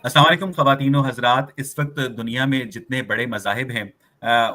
अस्सलाम वालेकुम ख़वातीनो हज़रात। इस वक्त दुनिया में जितने बड़े मज़ाहिब हैं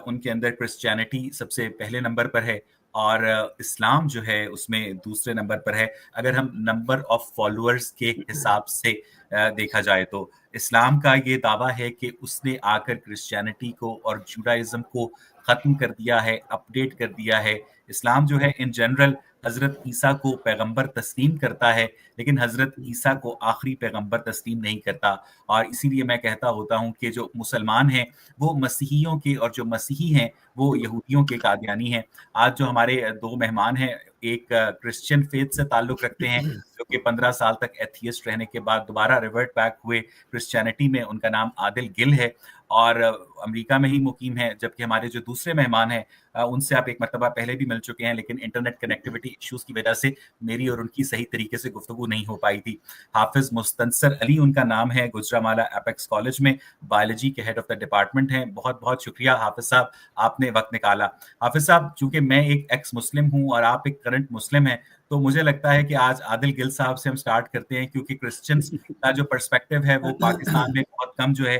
उनके अंदर क्रिश्चियनिटी सबसे पहले नंबर पर है और इस्लाम जो है उसमें दूसरे नंबर पर है। अगर हम नंबर ऑफ फॉलोअर्स के हिसाब से देखा जाए तो इस्लाम का ये दावा है कि उसने आकर क्रिश्चियनिटी को और जुडाइज़्म को ख़त्म कर दिया है, अपडेट कर दिया है। इस्लाम जो है इन जनरल हज़रत ईसा को पैगंबर तस्लीम करता है, लेकिन हज़रत ईसा को आखिरी पैगंबर तस्लीम नहीं करता। और इसीलिए मैं कहता होता हूँ कि जो मुसलमान हैं वो मसीहियों के और जो मसीही हैं वो यहूदियों के कादियानी हैं। आज जो हमारे 2 मेहमान हैं, एक क्रिश्चियन फ़ेथ से ताल्लुक़ रखते हैं, जो कि 15 साल तक एथियस्ट रहने के बाद दोबारा रिवर्ट बैक हुए क्रिश्चियनिटी में। उनका नाम आदिल गिल है और अमेरिका में ही मुकीम है। जबकि हमारे जो दूसरे मेहमान हैं उनसे आप एक मर्तबा पहले भी मिल चुके हैं, लेकिन इंटरनेट कनेक्टिविटी इश्यूज़ की वजह से मेरी और उनकी सही तरीके से गुफ्तगू नहीं हो पाई थी। हाफ़िज़ मुस्तंसर अली उनका नाम है, गुजरांवाला एपेक्स कॉलेज में बायोलॉजी के हेड ऑफ द डिपार्टमेंट हैं। बहुत-बहुत शुक्रिया हाफ़िज़ साहब, आपने वक़्त निकाला। हाफ़िज़ साहब, चूँकि मैं एक एक्स मुस्लिम हूँ और आप एक करंट मुस्लिम हैं, तो मुझे लगता है कि आज आदिल गिल साहब से हम स्टार्ट करते हैं, क्योंकि क्रिश्चियंस का जो पर्सपेक्टिव है वो पाकिस्तान में बहुत कम जो है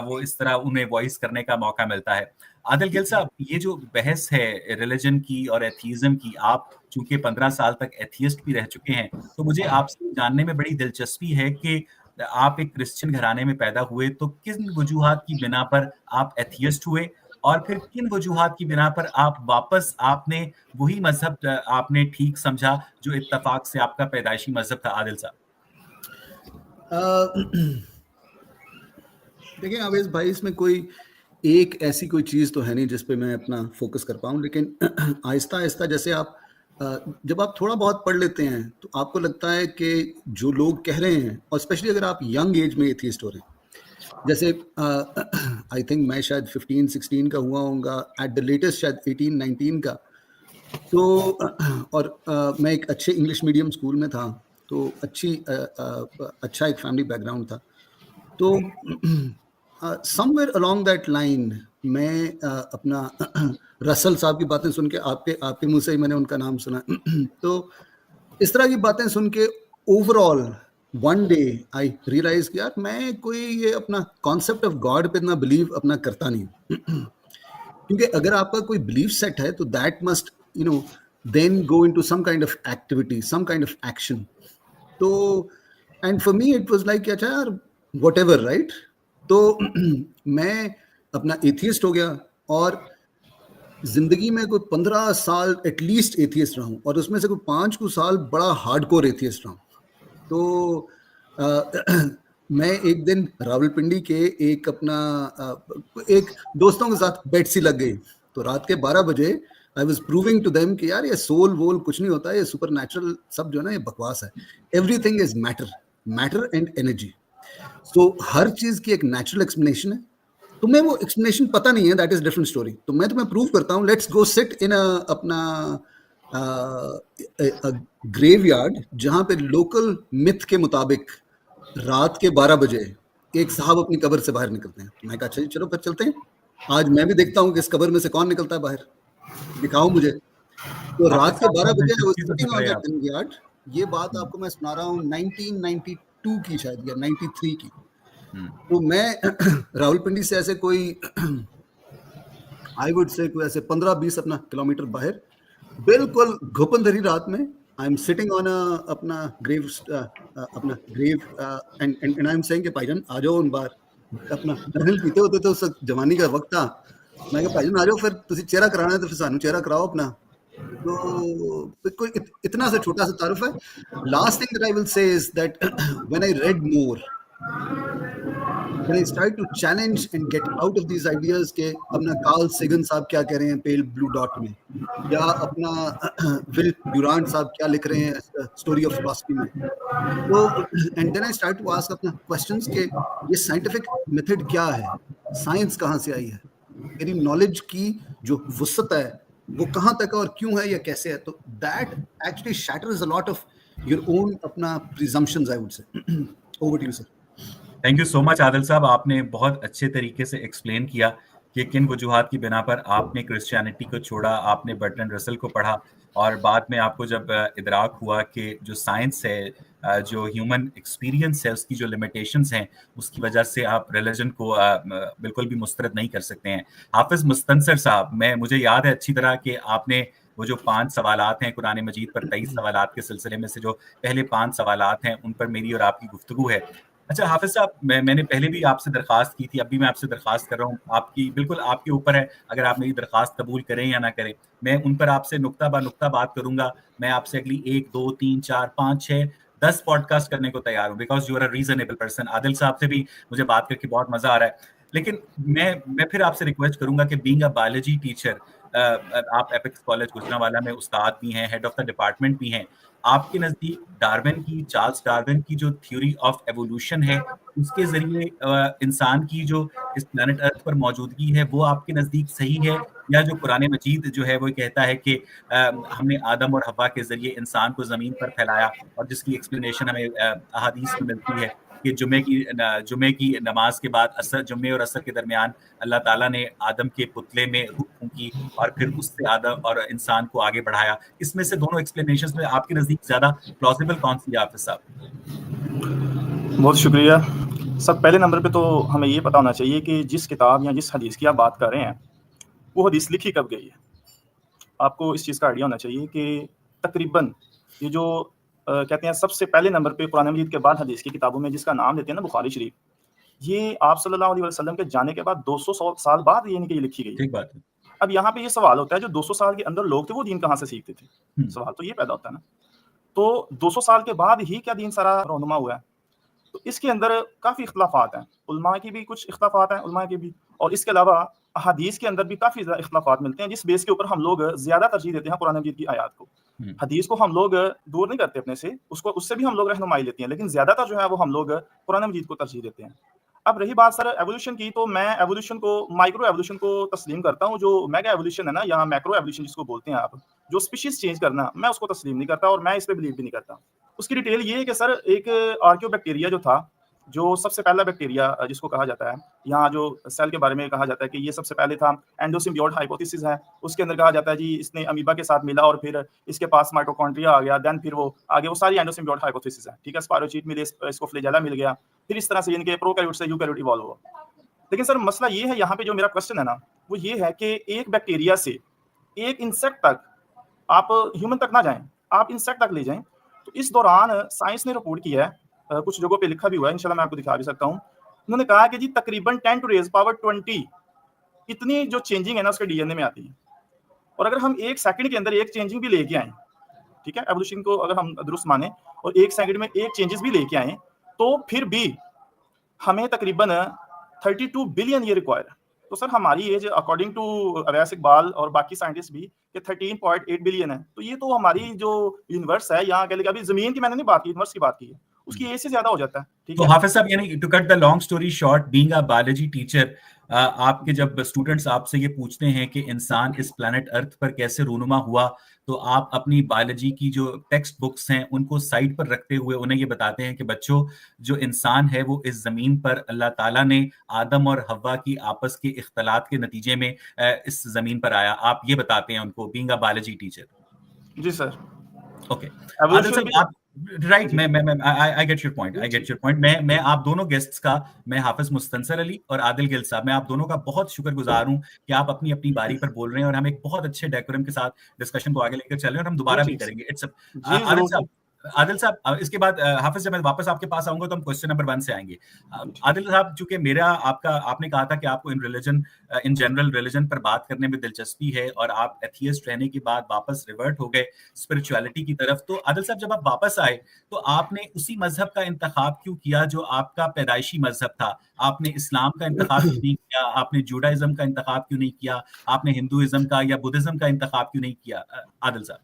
वो इस तरह उन्हें वॉइस करने का मौका मिलता है। आदिल गिल साहब, ये जो बहस है रिलिजन की और एथीज़्म की, आप चूँकि 15 साल तक एथियस्ट भी रह चुके हैं, तो मुझे आपसे जानने में बड़ी दिलचस्पी है कि आप एक क्रिश्चियन घराने में पैदा हुए, तो किन वजूहात की बिना पर आप एथियस्ट हुए? और फिर किन वजूहात की बिना पर आप वापस आपने वही मज़हब आपने ठीक समझा जो इत्तेफ़ाक से आपका पैदाइशी मज़हब था, आदिल साहब? देखिए आवेश भाई, इसमें कोई एक ऐसी कोई चीज़ तो है नहीं जिस पे मैं अपना फोकस कर पाऊँ, लेकिन आहिस्ता-आहिस्ता जैसे आप जब आप थोड़ा बहुत पढ़ लेते हैं तो आपको लगता है कि जो लोग कह रहे हैं, और स्पेशली अगर आप यंग एज में एथियस्ट हो रहे हैं, जैसे आई थिंक मैं शायद 15-16 का हुआ होऊंगा, एट द लेटेस्ट शायद 18-19 का। तो और मैं एक अच्छे इंग्लिश मीडियम स्कूल में था, तो अच्छा एक फैमिली बैकग्राउंड था। तो समवेयर अलोंग दैट लाइन मैं अपना रसल साहब की बातें सुन के, आपके आपके मुंह से ही मैंने उनका नाम सुना। तो इस तरह की बातें सुन के overall one day I realise कि यार मैं कोई ये अपना कॉन्सेप्ट ऑफ गॉड पे इतना बिलीव अपना करता नहीं हूँ। क्योंकि अगर आपका कोई बिलीफ सेट है तो that must then go into some kind of activity, some kind of action. तो and for me it was like अच्छा यार, वट एवर, राइट। तो मैं अपना एथियस्ट हो गया और जिंदगी में कोई 15 साल एटलीस्ट एथियस्ट रहा हूँ, और उसमें से कोई 5 कुछ साल बड़ा हार्डकोर एथियस्ट रहा हूँ। तो मैं एक दिन रावलपिंडी के एक अपना एक दोस्तों के साथ बेट सी लग गई। तो रात के 12 बजे I was proving to them कि यार ये सोल वोल कुछ नहीं होता, ये सुपर नेचुरल सब जो है ना ये बकवास है। Everything is matter, matter and energy. So हर चीज की एक नेचुरल एक्सप्लेनेशन है। तुम्हें वो एक्सप्लेनेशन पता नहीं है, दैट इज डिफरेंट स्टोरी। तो मैं तुम्हें प्रूव करता हूँ, लेट्स गो सिट इन अपना ग्रेवयार्ड, जहां पे लोकल मिथ के मुताबिक रात के 12 बजे एक साहब अपनी कब्र से बाहर निकलते हैं। तो मैं कहा अच्छा जी चलो फिर चलते हैं, आज मैं भी देखता हूँ कि इस कब्र में से कौन निकलता है बाहर, दिखाओ मुझे। तो हाफ़िज़ रात के साहब, 12 बहुत बजे आई वाज दिलचस्पी से सिटिंग सुन ऑन रहे हैं दैट आप। ग्रेवयार्ड। ये बात हुँ, आपको मैं सुना रहा हूँ 1992 की शायद, या 93 की। हुँ। तो मैं रावलपिंडी से ऐसे कोई आई वुड से कोई ऐसे 15-20 अपना किलोमीटर बाहर, बिल्कुल घुपंधरी रात में, आई एम सिटिंग ऑन अपना ग्रेव, अपना grave, and I am saying कि भाईजान आ जाओ, उन बार अपना दरमिल पीते होते थे उस जवानी का वक्त था। मैं कहा भाईजान आ जाओ, फिर तुसी चेहरा कराना है तो फिर सानू चेहरा कराओ अपना। तो कोई इतना सा छोटा सा तारुफ है। Last thing that I will say is that when I read more, when I start to challenge and get out of these ideas के अपना कार्ल सेगन साहब क्या कह रहे हैं पेल ब्लू डॉट में, या अपना विल ड्यूरांट साहब क्या लिख रहे हैं स्टोरी ऑफ फिलॉसफी में। तो and then I start to ask अपना क्वेश्चंस के ये साइंटिफिक मेथड क्या है, साइंस कहाँ से आई है, मेरी नॉलेज की जो वुसत है वो कहाँ तक है और क्यों है या कैसे है। तो that actually shatters a lot of your own अपना presumptions, I would say. Over to you sir. Thank you so much Adil sahab, आपने बहुत अच्छे तरीके से एक्सप्लेन किया कि किन वजूहात की बिना पर आपने क्रिश्चियनिटी को छोड़ा, आपने बर्ट्रैंड रसल को पढ़ा और बाद में आपको जब इदराक हुआ कि जो साइंस है जो ह्यूमन एक्सपीरियंस है उसकी जो लिमिटेशंस हैं उसकी वजह से आप रिलीजन को बिल्कुल भी मुस्तरद नहीं कर सकते हैं। हाफिज मुस्तनसर साहब, मुझे याद है अच्छी तरह कि आपने वो जो 5 सवालात हैं कुरान मजीद पर 23 सवालात के सिलसिले में से जो पहले 5 सवालात हैं उन पर मेरी और आपकी गुफ्तगू है। अच्छा हाफिज साहब, मैंने पहले भी आपसे दरख्वास्त की थी, अभी मैं आपसे दरख्वास्त कर रहा हूँ, आपकी बिल्कुल आपके ऊपर है अगर आप मेरी दरख्वास्त कबूल करें या ना करें। मैं उन पर आपसे नुक्ता बा नुक्ता बात करूंगा। मैं आपसे अगली 1 2 3 4 5 6 10 पॉडकास्ट करने को तैयार हूँ, because you are a reasonable person. Adil साहब से भी मुझे बात करके बहुत मजा आ रहा है। लेकिन मैं फिर आपसे रिक्वेस्ट करूंगा कि बीइंग अ बायोलॉजी टीचर, आप एपिक्स कॉलेज गुजरांवाला में उस्ताद भी हैं, हेड ऑफ द डिपार्टमेंट भी हैं, आपके नजदीक चार्ल्स डार्विन की जो थ्योरी ऑफ एवोल्यूशन है उसके जरिए इंसान की जो इस प्लेनेट अर्थ पर मौजूदगी है वो आपके नजदीक सही है, या जो कुरान मजीद जो है वो कहता है कि हमने आदम और हवा के जरिए इंसान को जमीन पर फैलाया, और जिसकी एक्सप्लेनेशन हमें अहादीस में मिलती है कि जुमे की नमाज के बाद जुमे और असर के दरमियान अल्लाह ताला ने आदम के पुतले में रूह फूंकी और फिर उससे आदम और इंसान को आगे बढ़ाया। इसमें से दोनों एक्सप्लेनेशंस में आपके नजदीक ज्यादा प्लॉजिबल कौन सी है हाफिज साहब? बहुत शुक्रिया। सब पहले नंबर पे तो हमें ये पता होना चाहिए कि जिस किताब या जिस हदीस की आप बात कर रहे हैं वो हदीस लिखी कब गई है। आपको इस चीज़ का आइडिया होना चाहिए कि तकरीबन ये जो कहते हैं सबसे पहले नंबर पे कुरान मजीद के बाद हदीस की किताबों में जिसका नाम लेते हैं ना बुखारी शरीफ, ये आप सल्लल्लाहु अलैहि वसल्लम के जाने के बाद 200 साल बाद यानी कि ये लिखी गई है। ठीक बात है। अब यहाँ पे ये सवाल होता है जो 200 साल के अंदर लोग थे वो दीन कहाँ से सीखते थे? सवाल तो ये पैदा होता है ना। तो 200 साल के बाद ही क्या दीन सारा रोनुमा हुआ है? तो इसके अंदर काफ़ी इख्तिलाफ़ात हैं, उलमा की भी कुछ इख्तिलाफ़ात हैं, उलमा के भी, और इसके अलावा हदीस के अंदर भी काफ़ी ज़्यादा इख्तिलाफ़ात मिलते हैं, जिस बेस के ऊपर हम लोग ज़्यादा तरजीह देते हैं कुरान मजीद की आयत को। हदीस को हम लोग दूर नहीं करते अपने से, उससे भी हम लोग रहनुमाई लेते हैं, लेकिन ज़्यादातर जो है वो हम लोग कुरान मजीद को तरजीह देते हैं। अब रही बात सर एवोल्यूशन की, तो मैं एवोल्यूशन को, माइक्रो एवोल्यूशन को तस्लीम करता हूँ। जो मेगा एवोल्यूशन है ना, या मैक्रो एवोल्यूशन जिसको बोलते हैं आप, जो स्पीशीज चेंज करना, मैं उसको तस्लीम नहीं करता और मैं इस पे बिलीव भी नहीं करता। उसकी डिटेल ये है कि सर एक आर्कियोबैक्टीरिया जो था, जो सबसे पहला बैक्टीरिया जिसको कहा जाता है, यहाँ जो सेल के बारे में कहा जाता है कि ये सबसे पहले था, एंडोसिम्बियोट हाइपोथेसिस है, उसके अंदर कहा जाता है जी इसने अमीबा के साथ मिला और फिर इसके पास माइटोकॉन्ड्रिया आ गया, देन फिर वो आगे वो सारी एंडोसिम्बियोट हाइपोथेसिस है, ठीक है, स्पायरोचीट मिले, इसको फ्लैजेला मिल गया, फिर इस तरह से इनके प्रोकैरियोट से यूकैरियोट इवॉल्व हुआ। लेकिन सर मसला ये है, यहाँ पे जो मेरा क्वेश्चन है ना वो ये है कि एक बैक्टीरिया से एक इंसेक्ट तक आप ह्यूमन तक ना जाएं, आप इंसेक्ट तक ले जाएं। तो इस दौरान साइंस ने रिपोर्ट किया है, कुछ जगहों पे लिखा भी हुआ है, इंशाल्लाह मैं आपको दिखा भी सकता हूँ। उन्होंने कहा कि जी तकरीबन 10 टू रेज़ पावर 20 इतनी जो चेंजिंग है ना उसके डीएनए में आती है। और अगर हम 1 सेकंड के अंदर एक चेंजिंग भी लेके आए, ठीक है, एवोल्यूशन को अगर हम दुरुस्त माने और 1 सेकंड में एक चेंजेस भी लेके आए, तो फिर भी हमें तकरीबन 32 बिलियन ईयर रिक्वायर है। तो सर हमारी age according to Awais Iqbal और बाकी साइंटिस्ट भी कि 13.8 बिलियन है। तो ये तो हमारी जो यूनिवर्स है, यहाँ कह लेगा, अभी जमीन की मैंने नहीं बात की, यूनिवर्स की बात की है, उसकी एज से ज्यादा हो जाता है। ठीक तो है हाफिज साहब, यानी to cut the long story short, being a biology teacher, आपके जब स्टूडेंट्स आपसे ये पूछते हैं कि इंसान इस प्लेनेट अर्थ पर कैसे रूनुमा हुआ, तो आप अपनी बायोलॉजी की जो टेक्स्ट बुक्स हैं उनको साइड पर रखते हुए उन्हें ये बताते हैं कि बच्चों, जो इंसान है वो इस जमीन पर अल्लाह ताला ने आदम और हव्वा की आपस के इख्तलात के नतीजे में इस जमीन पर आया। आप ये बताते हैं उनको, बीइंग अ बायोलॉजी टीचर। जी सर। ओके आदिल साहब, आप राइट, मैं आई गेट योर पॉइंट, मैं आप दोनों गेस्ट्स का, मैं हाफिज मुस्तनसर अली और आदिल गिल साहब, मैं आप दोनों का बहुत शुक्रगुजार हूं कि आप अपनी अपनी बारी पर बोल रहे हैं और हम एक बहुत अच्छे डेकोरम के साथ डिस्कशन को आगे लेकर चल रहे हैं और हम दोबारा भी करेंगे। इट्स आदिल साहब, इसके बाद हाफिज, जब मैं वापस आपके पास आऊंगा तो हम क्वेश्चन नंबर 1 से आएंगे। आदिल साहब, चूंकि आपने कहा था कि आपको इन जनरल रिलीजन पर बात करने में दिलचस्पी है और आप एथियस्ट रहने के बाद वापस रिवर्ट हो गए स्पिरिचुअलिटी की तरफ, तो आदिल साहब जब आप वापस आए तो आपने उसी मजहब का इंतखाब क्यों किया जो आपका पैदाइशी मजहब था? आपने इस्लाम का इंतखाब क्यों नहीं किया? आपने जूडाइज्म का इंतखाब क्यों नहीं किया? आपने हिंदुइज्म का या बुद्धिज्म का इंतखाब क्यों नहीं किया? आदिल साहब,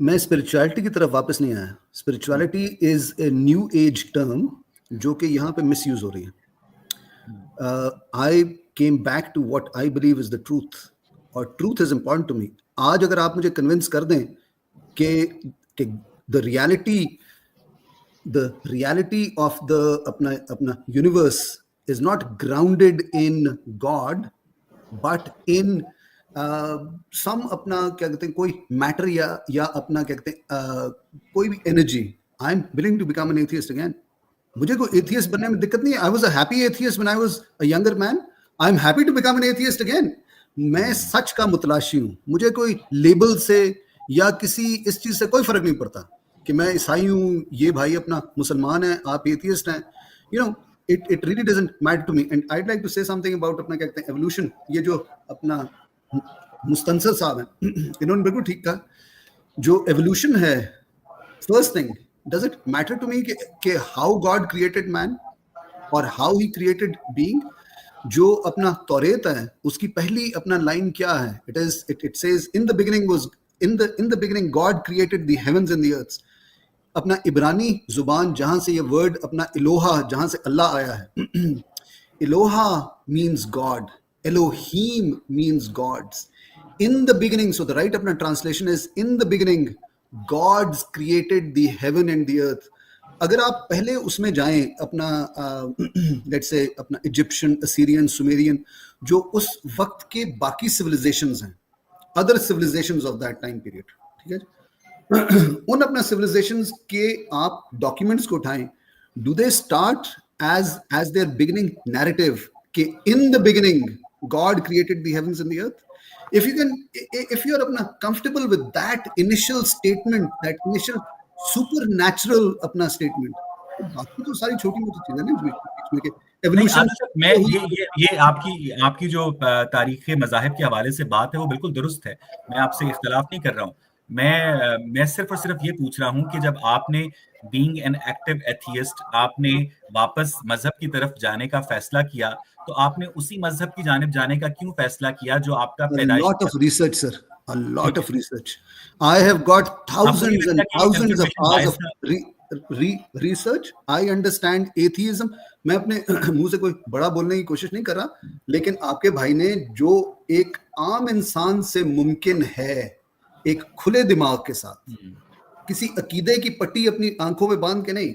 मैं स्पिरिचुअलिटी की तरफ वापस नहीं आया। Spirituality is a new age term जो कि यहाँ पे मिसयूज हो रही है। I came back to what I believe is the truth, और truth is important to me. आज अगर आप मुझे कन्विंस कर दें कि द रियलिटी ऑफ द अपना universe is not grounded in God but in some अपना क्या कहते हैं कोई मैटर या अपना क्या कहते हैं कोई भी energy, I am willing to become an atheist again. मुझे कोई एथियस्ट बनने में दिक्कत नहीं है। I was a happy atheist when I was a younger man, I am happy to become an atheist again. मैं सच का मुतलाशी हूँ, मुझे कोई लेबल से या किसी इस चीज से कोई फर्क नहीं पड़ता कि मैं ईसाई हूँ, ये भाई अपना मुसलमान है, आप एथियस्ट हैं, you know, it really doesn't matter to me. And I'd like to say something about अपना क्या कहते हैं evolution। ये जो अपना मुस्तंसर साहब हैं इन्होंने बिल्कुल ठीक कहा, जो evolution है, first thing, does it matter to me कि how God created man और how he created being? जो अपना तौरेत है उसकी पहली अपना लाइन क्या है? It says in the beginning God created the heavens and the earths। अपना इब्रानी जुबान जहां से ये वर्ड अपना इलोहा, जहां से अल्लाह आया है, Eloah means God, Elohim means gods. In the beginning, so the right अपना translation is in the beginning gods created the heaven and the earth. अगर आप पहले उसमें जाएं अपना लेट्स से अपना इजिप्शियन, असीरियन, सुमेरियन, जो उस वक्त के बाकी सिविलाइजेशंस हैं, other civilisations of that time period, ठीक है, उन अपना सिविलाइजेशंस के आप डॉक्यूमेंट्स को उठाएं, do they start as their beginning narrative कि in the beginning God created the heavens and the earth? if you are अपना comfortable with that initial statement, that initial supernatural अपना statement, बाकी तो सारी छोटी मोटी चीजें ना इसमें के evolution। मैं ये आपकी जो तारीख मज़ाहिब के हवाले से बात है वो बिल्कुल दुरुस्त है, मैं आपसे इख्तिलाफ नहीं कर रहा हूँ। मैं सिर्फ और सिर्फ ये पूछ रहा हूँ कि जब आपने बीइंग एन एक्टिव एथियस्ट आपने वापस मजहब की तरफ जाने का फैसला किया, तो आपने उसी मजहब की जानिब जाने का क्यों फैसला किया जो आपका पैदाइश? A lot of research, sir. A lot of research. I have got thousands and thousands of hours of research. I understand atheism. मैं अपने मुंह से कोई बड़ा बोलने की कोशिश नहीं कर रहा, लेकिन आपके भाई ने जो एक आम इंसान से मुमकिन है, एक खुले दिमाग के साथ, किसी अकीदे की पट्टी अपनी आंखों में बांध के नहीं,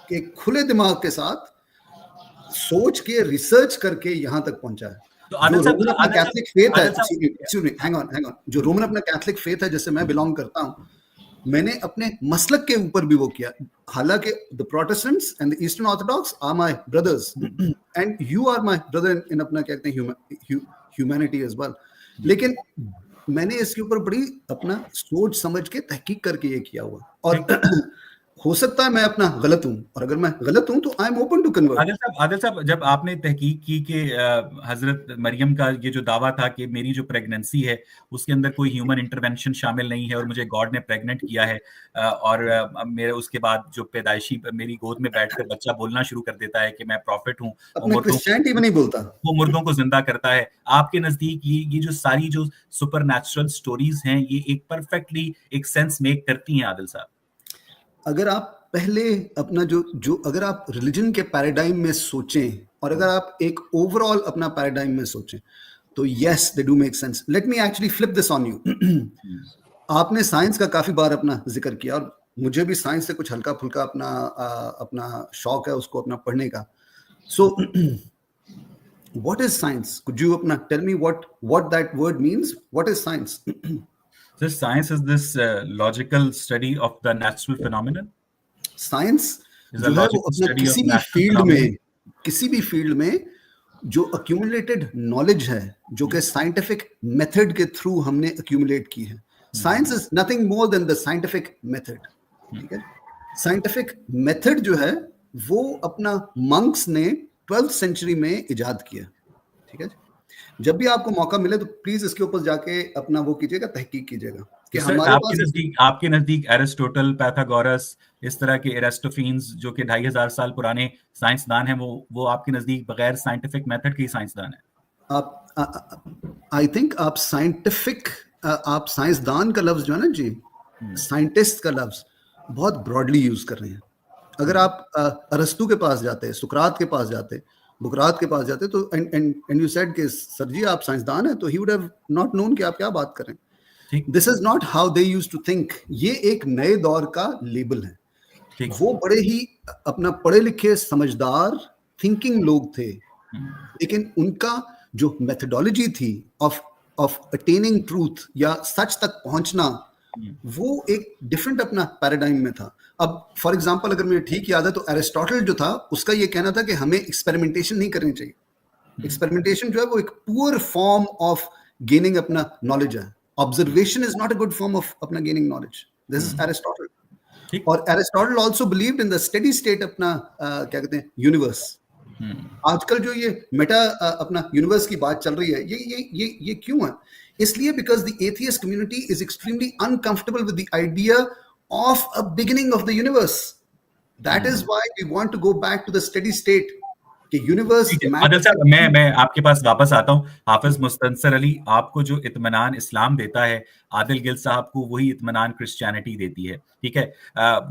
कि खुले दिमाग के साथ सोच के रिसर्च करके यहां तक पहुंचा है। जो रोमन अपना कैथलिक फेथ है, हैंग ऑन, जो रोमन अपना कैथलिक फेथ है जिससे मैं बिलोंग करता हूं, मैंने अपने मसलक के ऊपर भी वो किया। हालांकि the Protestants and the Eastern Orthodox are my brothers and you are my brother in अपना कहते हैं ह्यूमैनिटी एज वेल, लेकिन मैंने इसके ऊपर बड़ी अपना सोच समझ के तहकीक करके ये किया हुआ। और हो सकता है मैं अपना गलत हूं, और अगर मैं गलत हूं तो I am open to convert. Adil साहब, जब आपने तहकीक की कि हजरत मरियम का ये जो दावा था कि मेरी जो प्रेगनेंसी है उसके अंदर कोई ह्यूमन इंटरवेंशन शामिल नहीं है और मुझे गॉड ने प्रेग्नेंट किया है, और मेरे उसके बाद जो पैदाइशी मेरी गोद में बैठकर बच्चा बोलना शुरू कर देता है कि मैं प्रॉफिट हूँ, क्रिश्चियनिटी में नहीं बोलता, वो मुर्दों को जिंदा करता है, आपके नजदीक ये जो सारी जो सुपरनैचुरल स्टोरीज हैं ये एक परफेक्टली एक सेंस मेक करती हैं आदिल साहब? अगर आप पहले अपना जो अगर आप रिलीजन के पैराडाइम में सोचें और अगर आप एक ओवरऑल अपना पैराडाइम में सोचें तो yes they do make sense. Let me actually flip this on you. आपने साइंस का काफी बार अपना जिक्र किया और मुझे भी साइंस से कुछ हल्का फुल्का अपना शौक है उसको अपना पढ़ने का। So what is science? Could you अपना tell me what that word means? What is science? So science is this logical study of the natural phenomenon. Science जो है वो अपना किसी भी फील्ड में जो अक्यूमुलेटेड नॉलेज है जो कि साइंटिफिक मेथड के थ्रू हमने अक्यूमुलेट की है, science is nothing more than the scientific method. ठीक है, साइंटिफिक मेथड जो है वो अपना मंक्स ने 12th सेंचुरी में इजाद किया। ठीक है, जब भी आपको मौका मिले तो प्लीज इसके ऊपर जाके अपना वो कीजिएगा, तहकीक कीजिएगा कि हमारे आपके नजदीक एरिस्टोटल, पैथागोरस, इस तरह के एरिस्टोफेन्स जो कि 2500 साल पुराने साइंसदान हैं, वो आपके नजदीक बगैर साइंटिफिक मेथड के ही साइंसदान है? आई थिंक आप साइंसदान का लफ्ज जो है ना जी, साइंटिस्ट का लफ्ज बहुत ब्रॉडली यूज कर रहे हैं। अगर आप अरस्तु के पास जाते, सुकरात के पास जाते, बुकरात के पास जाते तो एंड यू सेड कि सर जी आप साइंसदान हैं, तो he would have not known कि आप क्या बात कर रहे हैं। This is not how they used to think. ये एक नए दौर का लेबल है। वो बड़े ही अपना पढ़े लिखे समझदार थिंकिंग लोग थे, लेकिन उनका जो मेथोडोलॉजी थी ऑफ अटेनिंग ट्रूथ या सच तक पहुंचना, वो एक डिफरेंट अपना पैराडाइम में था। अब फॉर एग्जांपल अगर मुझे ठीक याद है तो एरिस्टोटल जो था उसका ये कहना था कि हमें एक्सपेरिमेंटेशन नहीं करनी चाहिए। एक्सपेरिमेंटेशन जो है वो एक पुअर फॉर्म ऑफ गेनिंग अपना नॉलेज है। Observation is not a good form of अपना gaining knowledge. This is Aristotle. और Aristotle also believed in the steady state अपना क्या कहते हैं यूनिवर्स। आजकल जो ये मेटा अपना यूनिवर्स की बात चल रही है, ये क्यों है? इसलिए because the atheist community is extremely uncomfortable with the idea of a beginning of the universe. That is why we want to go back to the steady state कि यूनिवर्स। आदिल साहब, मैं आपके पास वापस आता हूँ। हाफिज मुस्तंसर अली आपको जो इत्मीनान इस्लाम देता है, आदिल गिल साहब को वही इत्मीनान क्रिश्चियनिटी देती है, ठीक है।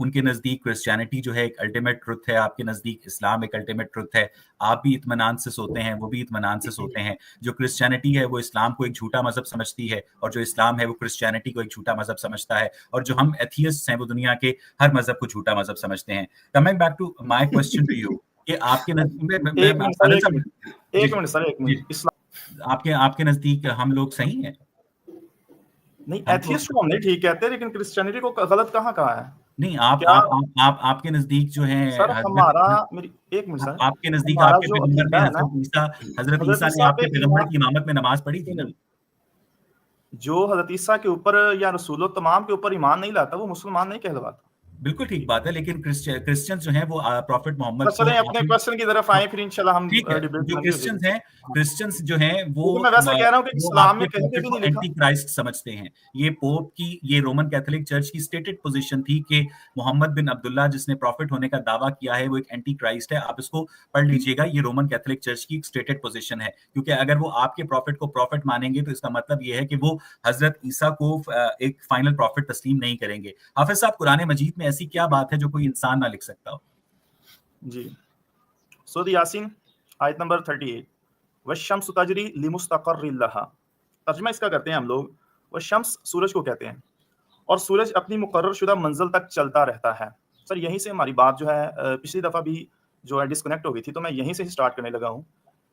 उनके नजदीक क्रिश्चियनिटी जो है एक अल्टीमेट ट्रुथ है, आपके नजदीक इस्लाम एक अल्टीमेट ट्रुथ है। आप भी इत्मीनान से सोते हैं, वो भी इत्मीनान से सोते हैं। जो क्रिश्चियनिटी है वो इस्लाम को एक झूठा मजहब समझती है, और जो इस्लाम है वो क्रिश्चियनिटी को एक झूठा मजहब समझता है, और जो हम एथियस्ट हैं वो दुनिया के हर मजहब को झूठा मजहब समझते हैं। Coming back to my question to you, कि आपके आपके नजदीक हम लोग सही हैं? नहीं, एथियस्ट को हम नहीं ठीक कहते, लेकिन क्रिश्चियनिटी को गलत कहाँ कहा है? नहीं, आपके नजदीक जो है सर, हमारा मेरी एक मिनट सर, आपके नजदीक आपके पैगंबर ने हजरत ईसा ने आपके पैगंबर की इमामत में नमाज पढ़ी थी ना? जो हजरत ईसा के ऊपर या रसूलों तमाम के ऊपर ईमान नहीं लाता वो मुसलमान नहीं कहलवाता। बिल्कुल ठीक बात है, लेकिन क्रिश्चियंस जो हैं वो प्रॉफिट मोहम्मद को अपने क्वेश्चन की तरफ आए, फिर इंशाल्लाह हम जो क्रिश्चियंस जो हैं वो मैं वैसा कह रहा हूं कि इस्लाम में कहीं पे भी नहीं लिखा एंटी क्राइस्ट समझते हैं। ये पोप की, ये रोमन कैथोलिक चर्च की स्टेटेड पोजीशन थी कि मोहम्मद बिन अब्दुल्ला जिसने प्रॉफिट होने का दावा किया है वो एक एंटी क्राइस्ट है। आप इसको पढ़ लीजिएगा, ये रोमन कैथोलिक चर्च की स्टेटेड पोजीशन है, क्योंकि अगर वो आपके प्रॉफिट को प्रॉफिट मानेंगे तो इसका मतलब ये है कि वो हजरत ईसा को एक फाइनल प्रॉफिट तस्लीम नहीं करेंगे। हाफिज साहब, कुरान मजीद में ऐसी क्या बात है जो कोई इंसान ना लिख सकता हो? जी, सूरह यासीन आयत नंबर 38, वशम्स तजरी लिमुस्तक़र्रिन लहा। तर्जुमा इसका करते हैं हम लोग, वशम्स सूरज को कहते हैं, और सूरज अपनी मुकर्रर शुदा मंजिल तक चलता रहता है। सर, यहीं से हमारी बात जो है पिछली दफ़ा भी जो है डिस्कनेक्ट हो गई थी, तो मैं यहीं से स्टार्ट करने लगा हूँ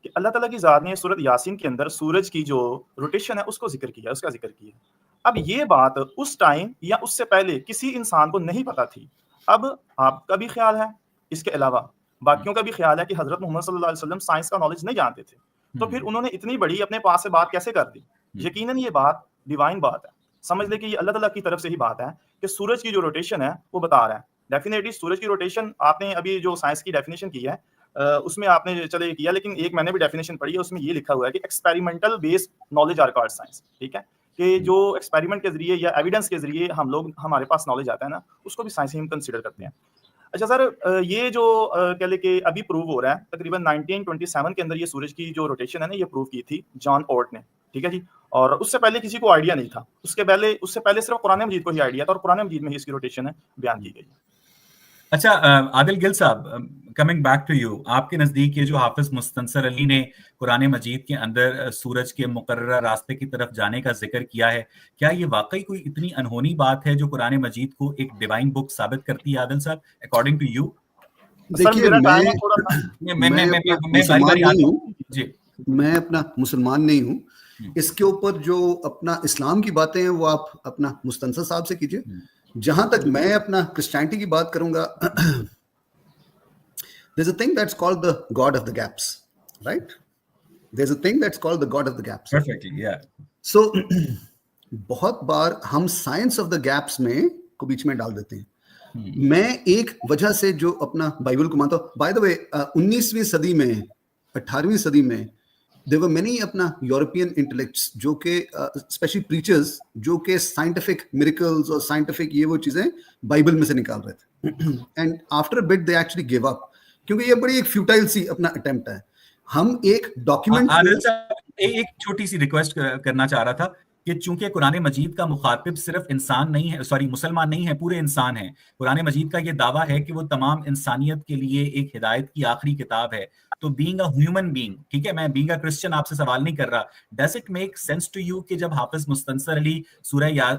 कि अल्लाह ताला की ज़ात ने सूरत यासीन के अंदर सूरज की जो रोटेशन है उसको जिक्र किया, उसका जिक्र किया। अब ये बात उस टाइम या उससे पहले किसी इंसान को नहीं पता थी। अब आपका भी ख्याल है, इसके अलावा बाकियों का भी ख्याल है कि हजरत मोहम्मद सल्लल्लाहु अलैहि वसल्लम साइंस का नॉलेज नहीं जानते थे, तो फिर उन्होंने इतनी बड़ी अपने पास से बात कैसे कर दी? यकीनन ये बात डिवाइन बात है, समझ ले कि ये अल्लाह ताला की तरफ से ही बात है कि सूरज की जो रोटेशन है वो बता रहा है। डेफिनेटली सूरज की रोटेशन आपने अभी जो साइंस की डेफिनेशन की है उसमें आपने चले किया, लेकिन एक मैंने भी डेफिनेशन पढ़ी है, उसमें ये लिखा हुआ है कि experimental based knowledge are called science. ठीक है, कि जो एक्सपेरिमेंट के जरिए या एविडेंस के जरिए हम लोग हमारे पास नॉलेज आता है ना, उसको भी साइंस ही हम कंसीडर करते हैं। अच्छा सर, ये जो कह ले कि अभी प्रूव हो रहा है, तकरीबन 1927 के अंदर ये सूरज की जो रोटेशन है ना, ये प्रूव की थी जॉन ओर्ट ने। ठीक है जी, और उससे पहले किसी को आइडिया नहीं था, उससे पहले सिर्फ कुरान मजीद को ही आइडिया था, और कुरान मजीद में ही इसकी रोटेशन है बयान की गई। अच्छा, आदिल गिल साहब, कमिंग बैक टू यू, आपके नजदीक ये जो हाफिज मुस्तंसर अली ने कुरान मजीद के अंदर सूरज के मुकर्रर रास्ते की तरफ जाने का जिक्र किया है, क्या ये वाकई कोई इतनी अनहोनी बात है जो कुरान मजीद को एक डिवाइन बुक साबित करती है? आदिल साहब, अकॉर्डिंग टू यू? देखिए, मैं अपना मुसलमान नहीं हूँ। इसके ऊपर जो अपना इस्लाम की बातें हैं वो आप अपना मुस्तंसर साहब से कीजिए। जहां तक मैं अपना क्रिश्चियनिटी की बात करूंगा, there's a thing that's called the God of the gaps, right? There's a thing that's called the God of the gaps. Perfectly, yeah. So बहुत बार हम साइंस ऑफ द गैप्स में को बीच में डाल देते हैं। मैं एक वजह से जो अपना बाइबल को मानता हूँ, बाय द वे 19वीं सदी में, 18वीं सदी में there were many अपना यूरोपियन इंटेलेक्ट्स जो के स्पेशली प्रीचर्स जो के साइंटिफिक मिरेकल्स और साइंटिफिक ये वो चीजें बाइबल में से निकाल रहे थे, and after a bit they actually give up, क्योंकि ये बड़ी एक फ्यूटाइल सी अपना अटेम्प्ट है। हम एक डॉक्यूमेंट, एक छोटी सी रिक्वेस्ट करना चाह रहा था कि चूंकि कुरान मजीद का मुखातिब सिर्फ इंसान नहीं है, सॉरी मुसलमान नहीं है, पूरे इंसान है। कुरान मजीद का ये दावा है कि वो तमाम इंसानियत के लिए एक हिदायत की आखिरी किताब है। तो बीइंग अ ह्यूमन बीइंग, ठीक है, मैं बीइंग अ क्रिश्चियन आपसे सवाल नहीं कर रहा, does it make sense to you कि जब हाफिज मुस्तंसर अली सूरह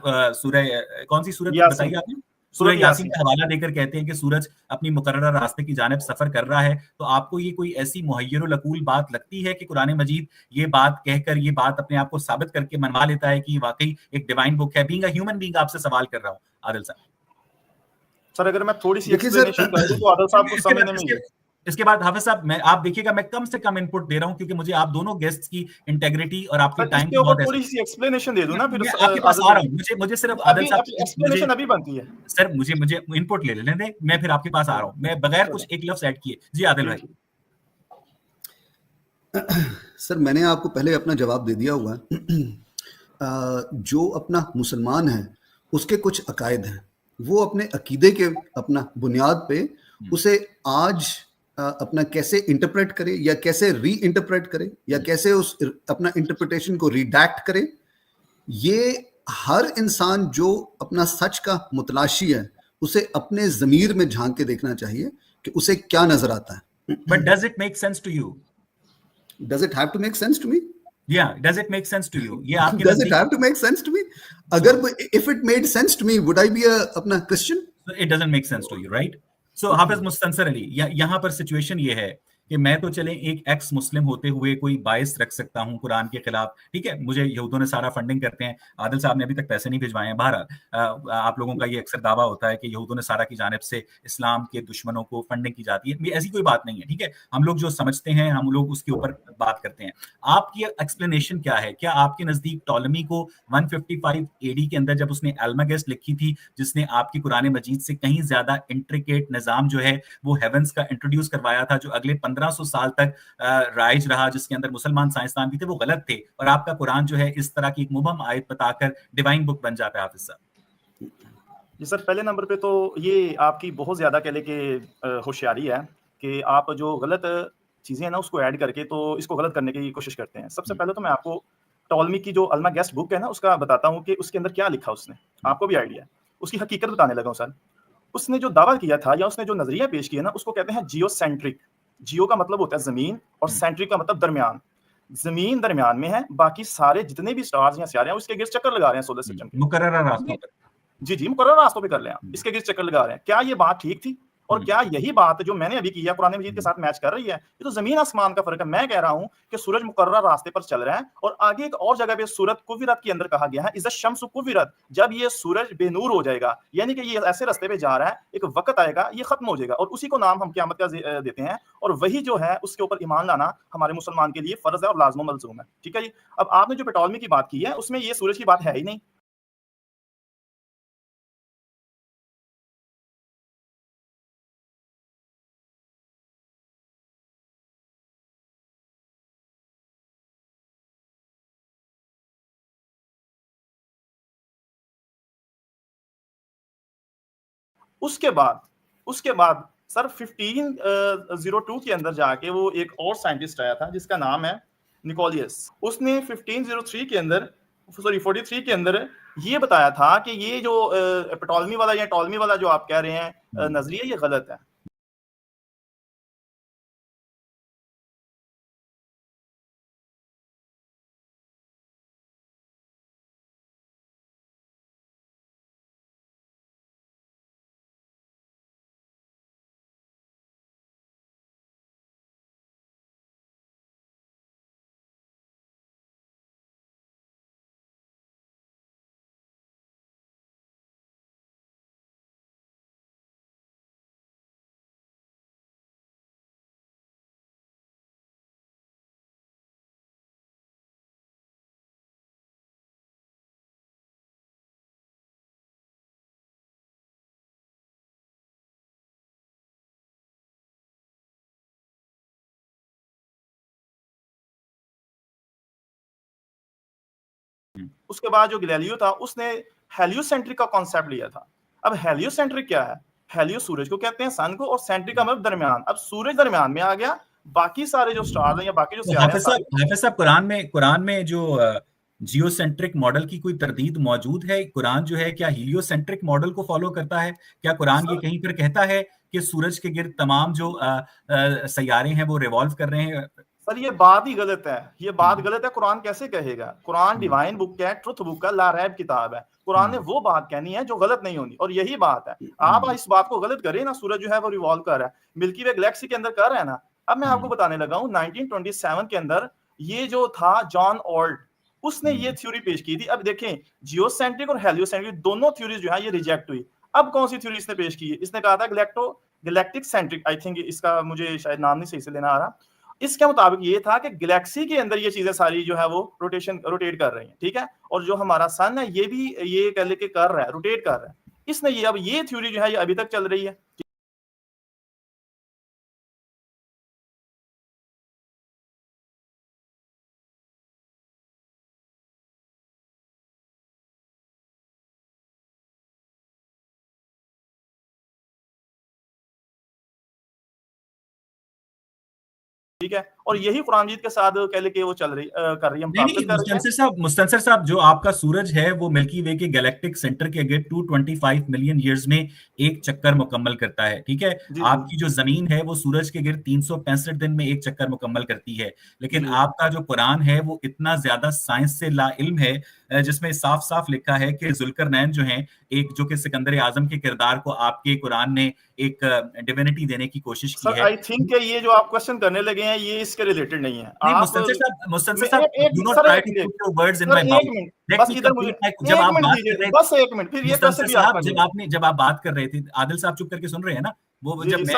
कौन सी सूरत बताई आपने? सूरह यासीन का हवाला देकर कहते हैं कि सूरज अपनी मुकर्रर रास्ते की जानिब सफर कर रहा है। तो आपको ये कोई ऐसी मुहय्यरुल अकूल बात लगती है कि कुरान मजीद ये बात कहकर, ये बात अपने आप को साबित करके मनवा लेता है कि वाकई एक डिवाइन बुक है? बीइंग अ ह्यूमन बीइंग आपसे सवाल कर रहा हूं आदिल साहब। सर अगर मैं थोड़ी सी एक्सप्लेनेशन कर दूं तो आदिल साहब को समझने में इसके बाद हाफिज साहब, आप देखिएगा मैं कम से कम इनपुट दे रहा हूं क्योंकि मुझे आप दोनों गेस्ट्स की इंटेग्रिटी और आपके टाइम की बहुत थोड़ी सी एक्सप्लेनेशन दे दूं ना, फिर आपके पास आ रहा हूं। मुझे सिर्फ आदिल साहब एक्सप्लेनेशन अभी बनती है सर, मुझे इनपुट ले लेने दें, मैं फिर आपके पास आ रहा हूं, मैं बगैर कुछ एक लफ्ज ऐड किए। जी आदिल भाई। सर मैंने आपको पहले अपना जवाब दे दिया हुआ है। जो अपना मुसलमान है उसके कुछ अकायद हैं, वो अपने अकीदे के अपना बुनियाद पे उसे आज अपना कैसे इंटरप्रेट करे या कैसे री इंटरप्रेट करे या कैसे उस अपना इंटरप्रिटेशन को रिडैक्ट करे, ये हर इंसान जो अपना सच का मुतलाशी है उसे अपने ज़मीर में झांक के देखना चाहिए कि उसे क्या नजर आता है। But does it make sense to you? Does it have to make sense to me? Yeah, does it make sense to you? ये आपके Does it have to make sense to me? अगर if it made sense to me, would I be a अपना Christian? It doesn't make sense to you, right? So हाफिज मुस्तंसर अली, यहाँ पर situation ये है कि मैं तो चले एक एक्स मुस्लिम होते हुए कोई बायस रख सकता हूं कुरान के खिलाफ, ठीक है, मुझे यहूदों ने सारा फंडिंग करते हैं, आदिल साहब ने अभी तक पैसे नहीं भिजवाए हैं। बहरहाल आप लोगों का ये अक्सर दावा होता है कि यहूदों ने सारा की जानिब से इस्लाम के दुश्मनों को फंडिंग की जाती है। ऐसी कोई बात नहीं है, ठीक है, हम लोग जो समझते हैं हम लोग उसके ऊपर बात करते हैं। आपकी एक्सप्लेनेशन क्या है? क्या आपके नजदीक टॉलमी को 155 एडी के अंदर जब उसने एल्मागेस्ट लिखी थी, जिसने आपकी कुरान मजीद से कहीं ज्यादा इंट्रिकेट निजाम जो है वो हेवंस का इंट्रोड्यूस करवाया था, जो अगले 1500 साल तक राइज रहा, जिसके अंदर मुसलमान साइंसदान भी थे, वो गलत थे, और आपका कुरान जो है इस तरह की एक मुबहम आयत बताकर डिवाइन बुक बन जाता है? हाफिज साहब जी सर, पहले नंबर पे तो ये आपकी बहुत ज्यादा कह ले कि होशियारी है कि आप जो गलत चीजें हैं ना उसको ऐड करके तो इसको गलत करने की कोशिश करते हैं। सबसे पहले तो मैं आपको टॉलमी की जो अल्मागेस्ट बुक है ना उसका बताता हूँ कि उसके अंदर क्या लिखा उसने, आपको भी आइडिया है, उसकी हकीकत बताने लगा हूँ सर। उसने जो दावा किया था या उसने जो नजरिया पेश किया ना उसको कहते हैं जियोसेंट्रिक। जियो का मतलब होता है जमीन और सेंट्रिक का मतलब दरमियान। जमीन दरमियान में है, बाकी सारे जितने भी स्टार्स या सितारे हैं उसके गिर्द चक्कर लगा रहे हैं सोलर सिस्टम के मुकर्रर रास्तों पर। जी मुकर्रर रास्तों पे कर रहे हैं, इसके गिर्द चक्कर लगा रहे हैं। क्या ये बात ठीक थी? और क्या यही बात जो मैंने अभी किया कुरान मजीद के साथ मैच कर रही है? ये तो जमीन आसमान का फर्क है। मैं कह रहा हूं कि सूरज मुकर्रर रास्ते पर चल रहा है, और आगे एक और जगह पे सूरत कुविरत के अंदर कहा गया है इज़ा शम्सु कुविरत, जब ये सूरज बेनूर हो जाएगा, यानी कि ये ऐसे रास्ते पे जा रहा है, एक वक्त आएगा ये खत्म हो जाएगा, और उसी को नाम हम क़यामत का देते हैं, और वही जो है उसके ऊपर ईमान लाना हमारे मुसलमान के लिए फर्ज है और लाज़िम मलज़ूम है। ठीक है जी। अब आपने जो टॉलमी की बात की है उसमें ये सूरज की बात है ही नहीं। उसके बाद सर 1502 के अंदर जाके वो एक और साइंटिस्ट आया था जिसका नाम है निकोलियस। उसने 1503 के अंदर, सॉरी 43 के अंदर ये बताया था कि ये जो टॉलमी वाला या टॉलमी वाला जो आप कह रहे हैं नजरिया, ये गलत है। उसके बाद जो गैलीलियो था उसने हेलियोसेंट्रिक का कॉन्सेप्ट लिया था। अब हेलियोसेंट्रिक क्या है? हेलियो सूरज को कहते हैं, सन को, और सेंट्रिक का मतलब दरमियान। अब सूरज दरमियान में आ गया, बाकी सारे जो स्टार हैं या बाकी जो सितारे हैं। हाफिज साहब कुरान में जो जियोसेंट्रिक मॉडल की कोई तरदीद मौजूद है? कुरान जो है क्या हीलियोसेंट्रिक मॉडल को फॉलो करता है? क्या कुरान ये कहीं पर कहता है कि सूरज के गिर्द तमाम जो सैयारे हैं वो रिवॉल्व कर रहे हैं? सर ये बात ही गलत है, ये बात गलत है। कुरान कैसे कहेगा? कुरान डिवाइन बुक है, ट्रुथ बुक है, लारैब किताब है। कुरान ने वो बात कहनी है जो गलत नहीं होनी, और यही बात है। आप इस बात को गलत करें ना, सूरज जो है वो रिवॉल्व कर रहा है, मिल्की वे गैलेक्सी के अंदर कर रहा है ना। अब मैं आपको बताने लगा हूँ 1927 के अंदर ये जो था जॉन ऑल्ट, उसने ये थ्योरी पेश की थी। अब देखें, जियोसेंट्रिक और हेलियोसेंट्रिक दोनों थ्योरीज जो है ये रिजेक्ट हुई। अब कौन सी थ्योरी इसने पेश की है? इसने कहा था गैलेक्टिक सेंट्रिक, आई थिंक इसका मुझे शायद नाम नहीं सही से लेना आ रहा। इसके मुताबिक ये था कि गैलेक्सी के अंदर ये चीजें सारी जो है वो रोटेट कर रही हैं, ठीक है, और जो हमारा सन है ये भी ये कह लेके कर रहा है, रोटेट कर रहा है। इसने ये, अब ये थ्योरी जो है ये अभी तक चल रही है। ठीक है, और यही कुरान मजीद के साथ कह लेके वो चल रही कर रही है, नहीं, मुस्तंसर साहब, जो आपका सूरज है वो मिल्की वे के गैलेक्टिक सेंटर के अगेंस्ट 225 मिलियन ईयर्स में एक चक्कर मुकम्मल करता है, ठीक है। आपकी जो जमीन है वो सूरज के गिर्द 365 दिन में एक चक्कर मुकम्मल करती है। लेकिन आपका जो कुरान है वो इतना ज्यादा साइंस से ला इल्म है, जिसमें साफ साफ लिखा है कि जुल्करनैन जो हैं, एक जो कि सिकंदर आजम के किरदार को आपके कुरान ने एक डिविनिटी देने की कोशिश की है। आई थिंक ये जो आप क्वेश्चन करने लगे हैं ये इसके रिलेटेड नहीं है। नहीं, मुस्तंसर साहब, do not try to put your words in my mouth. Let me complete. जब आप बात कर रहे थे, बस एक मिनट, फिर ये कैसे भी आप जब आप बात कर रहे थे, आदिल साहब चुप करके सुन रहे हैं ना, वो जब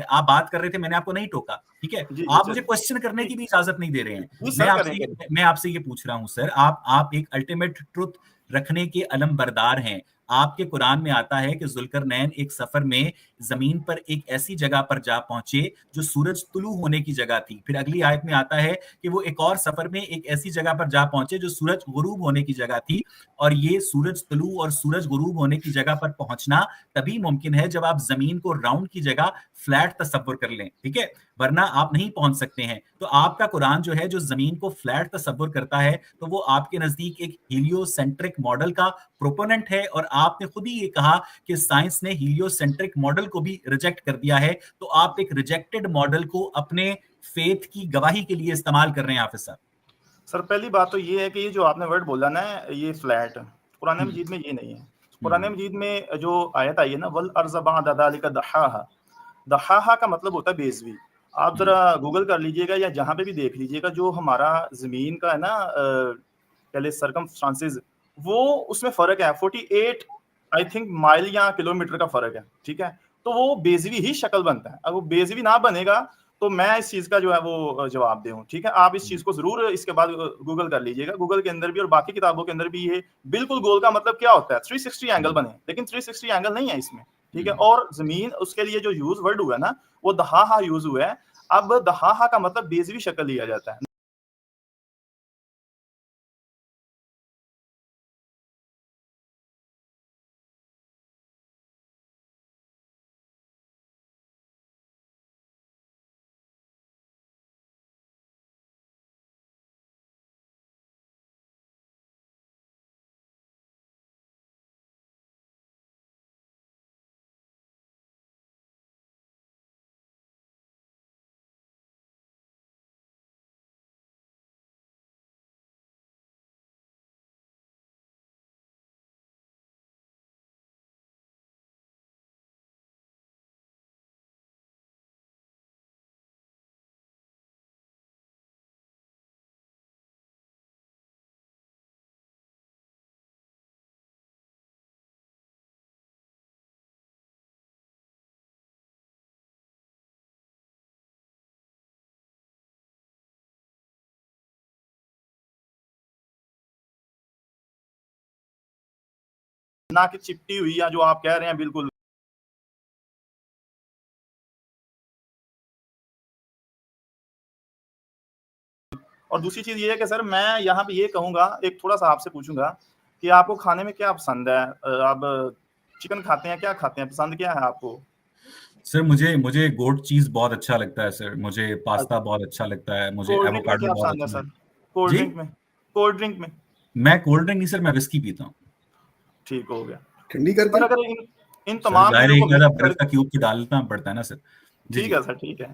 आप बात कर रहे थे मैंने आपको नहीं टोका, ठीक है। आप मुझे क्वेश्चन करने की भी इजाजत नहीं दे रहे हैं। मैं आपसे ये पूछ रहा हूं सर, आप एक अल्टीमेट ट्रुथ रखने के अलमबरदार हैं। आपके कुरान में आता है कि जुल्करनैन एक सफर में जमीन पर एक ऐसी जगह पर जा पहुंचे जो सूरज तुलू होने की जगह थी। फिर अगली आयत में आता है कि वो एक और सफर में एक ऐसी जगह पर जा पहुंचे जो सूरज गुरूब होने की जगह थी। और ये सूरज तुलू और सूरज गुरूब होने की जगह पर पहुंचना तभी मुमकिन है जब आप जमीन को राउंड की जगह फ्लैट तस्वुर कर लें, ठीक है, वरना आप नहीं पहुंच सकते हैं। तो आपका कुरान जो है जो जमीन को फ्लैट तस्वुर करता है, तो वो आपके नजदीक एक हीलियोसेंट्रिक मॉडल का प्रोपोनेंट है। और आपने खुद ही ये कहा कि साइंस ने हीलियोसेंट्रिक मॉडल को भी रिजेक्ट कर दिया है। तो आप एक रिजेक्टेड मॉडल को अपने फेथ की गवाही के लिए इस्तेमाल कर रहे हैं हाफिज साहब। सर पहली बात तो ये है कि ये जो आपने वर्ड बोला ना, ये फ्लैट, कुरान मजीद में ये नहीं है। कुरान मजीद में जो आयत आई है ना, वल अर्ज़ बअद ज़ालिका दहाहा, दहाहा का मतलब होता है बेज़वी। आप जरा गूगल कर लीजिएगा या जहाँ पे भी देख लीजिएगा, जो हमारा जमीन का है ना पहले सर्कमस्टांसेस, वो उसमें फर्क है 48 आई थिंक माइल या किलोमीटर का फर्क है, ठीक है। तो वो बेज़वी ही शक्ल बनता है। अब वो बेज़वी ना बनेगा तो मैं इस चीज का जो है वो जवाब दूं, ठीक है। आप इस चीज को जरूर इसके बाद गूगल कर लीजिएगा। गूगल के अंदर भी और बाकी किताबों के अंदर भी ये बिल्कुल गोल का मतलब क्या होता है 360 एंगल बने, लेकिन 360 एंगल नहीं है इसमें, ठीक है। और जमीन उसके लिए जो यूज वर्ड हुआ है ना, वो दहाहा यूज हुआ है। अब दहाहा का मतलब बेज़वी शक्ल लिया जाता है। ना कि चिपटी हुई या जो आप कह रहे हैं बिल्कुल। और दूसरी चीज ये है कि सर मैं यहाँ पे ये कहूंगा, एक थोड़ा सा आपसे पूछूंगा कि आपको खाने में क्या पसंद है? आप चिकन खाते हैं, क्या खाते हैं, पसंद क्या है आपको? सर मुझे गोट चीज बहुत अच्छा लगता है सर, मुझे पास्ता बहुत अच्छा लगता है, मुझे एवोकाडो बहुत अच्छा लगता है। कोल्ड ड्रिंक में? कोल्ड ड्रिंक में मैं कोल्ड ड्रिंक नहीं सर, मैं विस्की पीता हूँ। ठीक हो गया। ठंडी करके अगर इन तमाम बर्फ का क्यूब डालना पड़ता है ना सर, ठीक है सर, ठीक है।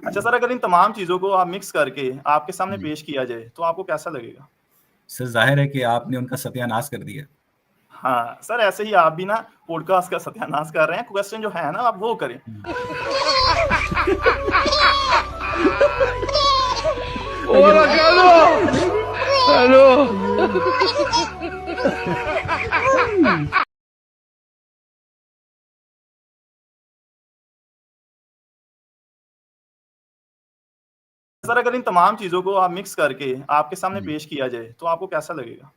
अच्छा सर, अगर इन तमाम चीज़ों को आप मिक्स करके आपके सामने पेश किया जाए, तो आपको कैसा लगेगा? सर ज़ाहिर है कि आपने उनका सत्यानाश कर दिया। हाँ, सर ऐसे ही आप भी ना पॉडकास्ट का सत्यानाश कर रहे हैं। क्वेश्चन जो है ना आप वो करें। सर अगर इन तमाम चीज़ों को आप मिक्स करके आपके सामने पेश किया जाए, तो आपको कैसा लगेगा?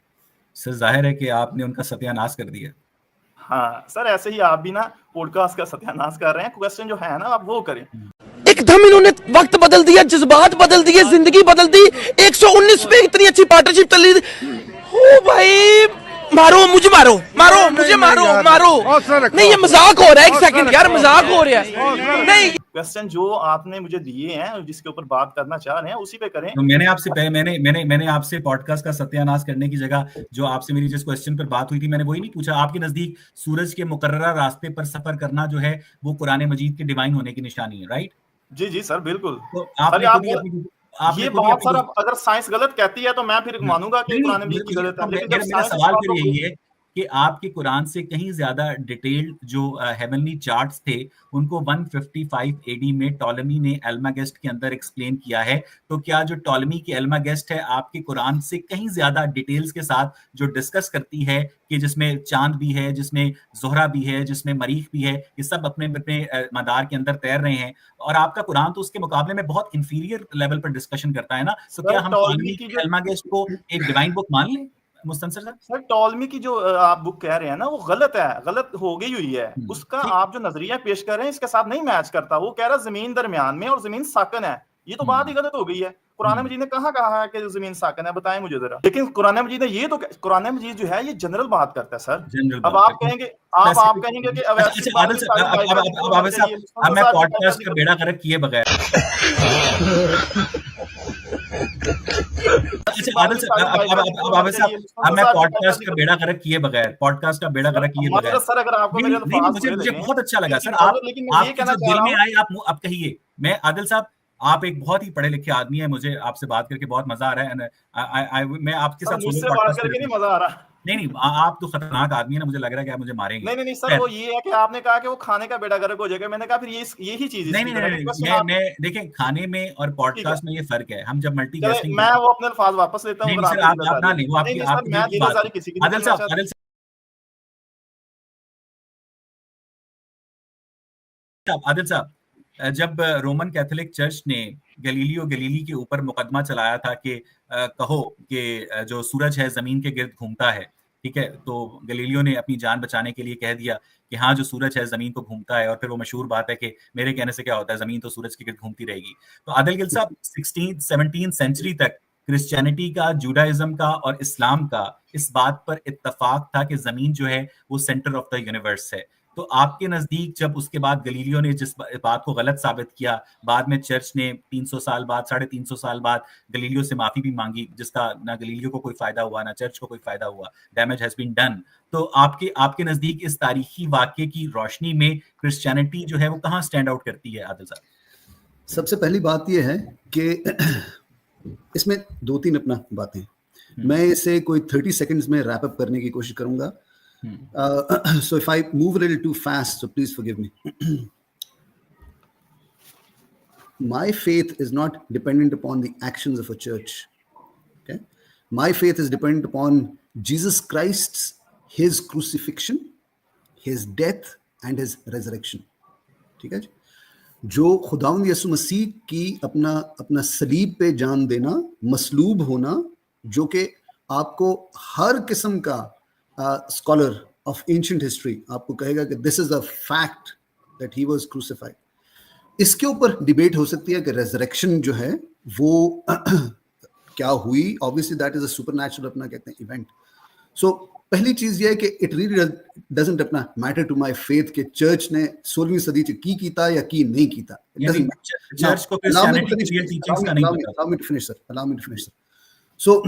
सर ज़ाहिर है कि आपने उनका सत्यानाश कर दिया। हाँ, सर ऐसे ही आप भी ना पॉडकास्ट का सत्यानाश कर रहे हैं। क्वेश्चन जो है ना आप वो करें। एकदम इन्होंने वक्त बदल दिया, जज्बात बदल दिए, जिंदगी बदल दी। 119 पे इतनी अच्छी पार्टनरशिप चल रही थी। ओ भाई, मारो मुझे, मारो मारो मुझे, मारो मारो। नहीं, ये मजाक हो रहा है। एक सेकंड यार, मजाक हो रहा है। नहीं, क्वेश्चन जो आपने मुझे दिए हैं, जिसके ऊपर बात करना चाह रहे हैं, उसी पे करें। तो मैंने आपसे पॉडकास्ट का सत्यानाश करने की जगह जो आपसे मेरी जिस क्वेश्चन पर बात हुई थी, मैंने वही नहीं पूछा। आपके नजदीक सूरज के मुकर्ररा रास्ते पर सफर करना जो है वो कुरान मजीद के डिवाइन होने की निशानी है, राइट? जी, जी सर, बिल्कुल। तो अरे आपने आप खुद ही आपने ये खुद ही बात अपनी सर, अब अगर साइंस गलत कहती है तो मैं फिर मानूंगा कि नहीं, कुरान मजीद की मुझे गलत है। लेकिन जब मेरा मेरा साइंस इस सवाल बातों फिर को यही है कि आपके कुरान से कहीं ज्यादा डिटेल्ड जो हेवनली चार्ट्स थे उनको 155 एडी में टॉलेमी ने एल्मागेस्ट के अंदर एक्सप्लेन किया है। तो क्या जो टॉलेमी की एल्मागेस्ट है आपके कुरान से कहीं ज्यादा डिटेल्स के साथ जो डिस्कस करती है कि जिसमें चांद भी है, जिसमें जोहरा भी है, जिसमें मरीख भी है, ये सब अपने अपने मदार के अंदर तैर रहे हैं, और आपका कुरान तो उसके मुकाबले में बहुत इंफीरियर लेवल पर डिस्कशन करता है ना। तो क्या सर हम टॉलेमी टॉलेमी की की जो एल्मागेस्ट को एक डिवाइन बुक मान लें मुस्तनसर साहब? सर टॉलेमी की जो आप बुक कह रहे हैं ना, वो गलत है, गलत हो गई हुई है। उसका ठीक। आप जो नजरिया पेश कर रहे हैं इसके साथ नहीं मैच करता। वो कह रहा है जमीन दरमियान में और जमीन साकन है। ये तो बात ही गलत हो गई है। कुरान मजीद ने कहाँ कहा है कि जमीन साकन है? बताएं मुझे जरा। लेकिन कुरान मजीद ने ये तो, कुरान मजीद जो है ये जनरल बात करता है सर। जनरल अब बात आप करते हैं। कहेंगे, आप कहेंगे कि अच्छा अवैसी अच्छा, आदिल बात साहब, अब आबिद साहब, अब मैं पॉडकास्ट का बेड़ा गर्क किए बगैर अच्छा आदिल साहब, अब आबिद साहब, अब मैं पॉडकास्ट का बेड़ा गर्क किए बगैर सर अगर आपको नहीं मेरे नहीं, अल्फाज मुझे बुरे मुझे लगे, बहुत अच्छा लगा सर। लेकिन मैं ये आपके कहना जो चाह दिल रहा में हूँ, आए आप कहिए। मैं आदिल साहब, आप एक बहुत ही पढ़े लिखे आदमी है, मुझे आपसे बात करके बहुत मजा आ रहा है। मैं आपके सर साथ सोलो मुझसे बात पॉडकास्ट करके नहीं करूंगा। मजा आ रहा। नहीं नहीं, आप तो खतरनाक आदमी है ना, मुझे लग रहा है कि आप मुझे मारेंगे। नहीं नहीं नहीं सर, खैर, वो ये है कि आपने कहा कि वो खाने का बेड़ा गर्क हो जाएगा। मैंने कहा फिर ये यही चीज नहीं इसकी नहीं तरह नहीं, का नहीं, क्वेश्चन आप। मैं देखें, खाने में और ठीक है, पॉडकास्ट में ये फर्क है। हम जब मल्टी चले गैस्टिंग मैं करते वो अपने अल्फाज वापस लेता हूँ नहीं अगर नहीं सर, आपको आप ना दिलआजारी है। लें, वो नहीं आपकी नहीं सर, आपके दिल मैं की बात दिलआजारी है। किसी की नहीं आदिल सुनना साहब, चाहता। आदिल साहब, जब रोमन कैथोलिक चर्च ने गलीलियो गलीली के ऊपर मुकदमा चलाया था कि कहो कि जो सूरज है जमीन के गिर्द घूमता है, ठीक है, तो गलीलियो ने अपनी जान बचाने के लिए कह दिया कि हाँ, जो सूरज है जमीन को घूमता है, और फिर वो मशहूर बात है कि मेरे कहने से क्या होता है, जमीन तो सूरज के गिर्द घूमती रहेगी। तो आदिल गिल साहब, 16th-17th सेंचुरी तक क्रिश्चियनिटी का, जूडाइज्म का और इस्लाम का इस बात पर इत्तफाक था कि जमीन जो है वो सेंटर ऑफ द यूनिवर्स है। तो आपके नजदीक जब उसके बाद गलीलियो ने जिस बात को गलत साबित किया, बाद में चर्च ने 300 साल बाद, 350 साल बाद गलीलियो से माफी भी मांगी, जिसका ना गलीलियो को कोई फायदा हुआ ना चर्च को कोई फायदा हुआ। Damage has been done. तो आपके नजदीक इस तारीखी वाक्य की रोशनी में क्रिश्चियनिटी जो है वो कहाँ स्टैंड आउट करती है आदिल साहब? सबसे पहली बात यह है कि इसमें 2-3 अपना बातें, मैं इसे कोई 30 seconds में रैप अप करने की कोशिश करूंगा। So if I move a little too fast, so please forgive me. My faith is not dependent upon the actions of a church. Okay, my faith is dependent upon Jesus Christ's, his crucifixion, his death and his resurrection. ठीक है जी, जो खुदावंद यसु मसीह की अपना सलीब पे जान देना, मसलूब होना, जो कि आपको हर किस्म का स्कॉलर ऑफ एंशिएंट हिस्ट्री आपको कहेगा कि this is a fact that he was crucified. इसके ऊपर डिबेट हो सकती है कि रेजरेक्शन जो है वो क्या हुई। Obviously that is a supernatural अपना कहते हैं इवेंट। सो पहली चीज ये है कि इट रियली डजंट अपना मैटर टू माय फेथ कि चर्च ने 16वीं सदी च की कीता या की नहीं कीता। चर्च को क्रिश्चियनिटी की रियल टीचिंग्स का नहीं पता। Allow me to finish, sir. So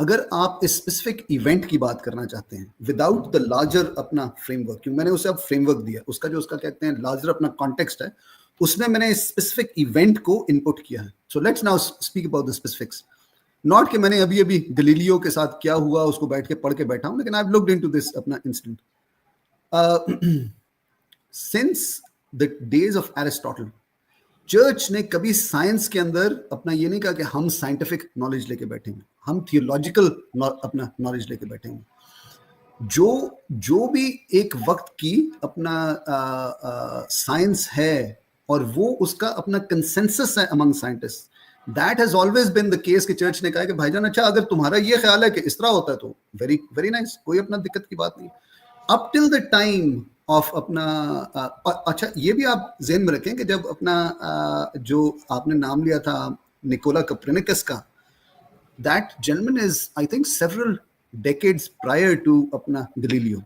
अगर आप इस स्पेसिफिक इवेंट की बात करना चाहते हैं विदाउट द लार्जर अपना फ्रेमवर्क, क्योंकि मैंने उसे अब फ्रेमवर्क दिया, उसका जो उसका कहते हैं लार्जर अपना कॉन्टेक्स्ट है, उसमें मैंने स्पेसिफिक इवेंट को इनपुट किया है. So let's now speak about the specifics. Not कि मैंने अभी अभी गलीलियो के साथ क्या हुआ उसको बैठ के पढ़ के बैठा हूं, लेकिन I have looked into this अपना incident. Since the days of Aristotle, church ने कभी साइंस के अंदर अपना ये नहीं कहा कि हम साइंटिफिक नॉलेज लेके बैठेंगे, हम थियोलॉजिकल अपना नॉलेज लेके बैठेंगे. जो भी एक वक्त की अपना साइंस है और वो उसका अपना कंसेंसस है among scientist, that has always been the case कि चर्च ने कहा कि भाईजान अच्छा अगर तुम्हारा ये ख्याल है कि इस तरह होता है तो वेरी वेरी नाइस, कोई अपना दिक्कत की बात नहीं. Up till the time of अपना अच्छा ये भी आप ज़हन में रखें कि जब अपना जो आपने नाम लिया था निकोला कोपर्निकस का, that gentleman is I think several decades prior to अपना गलीलियो,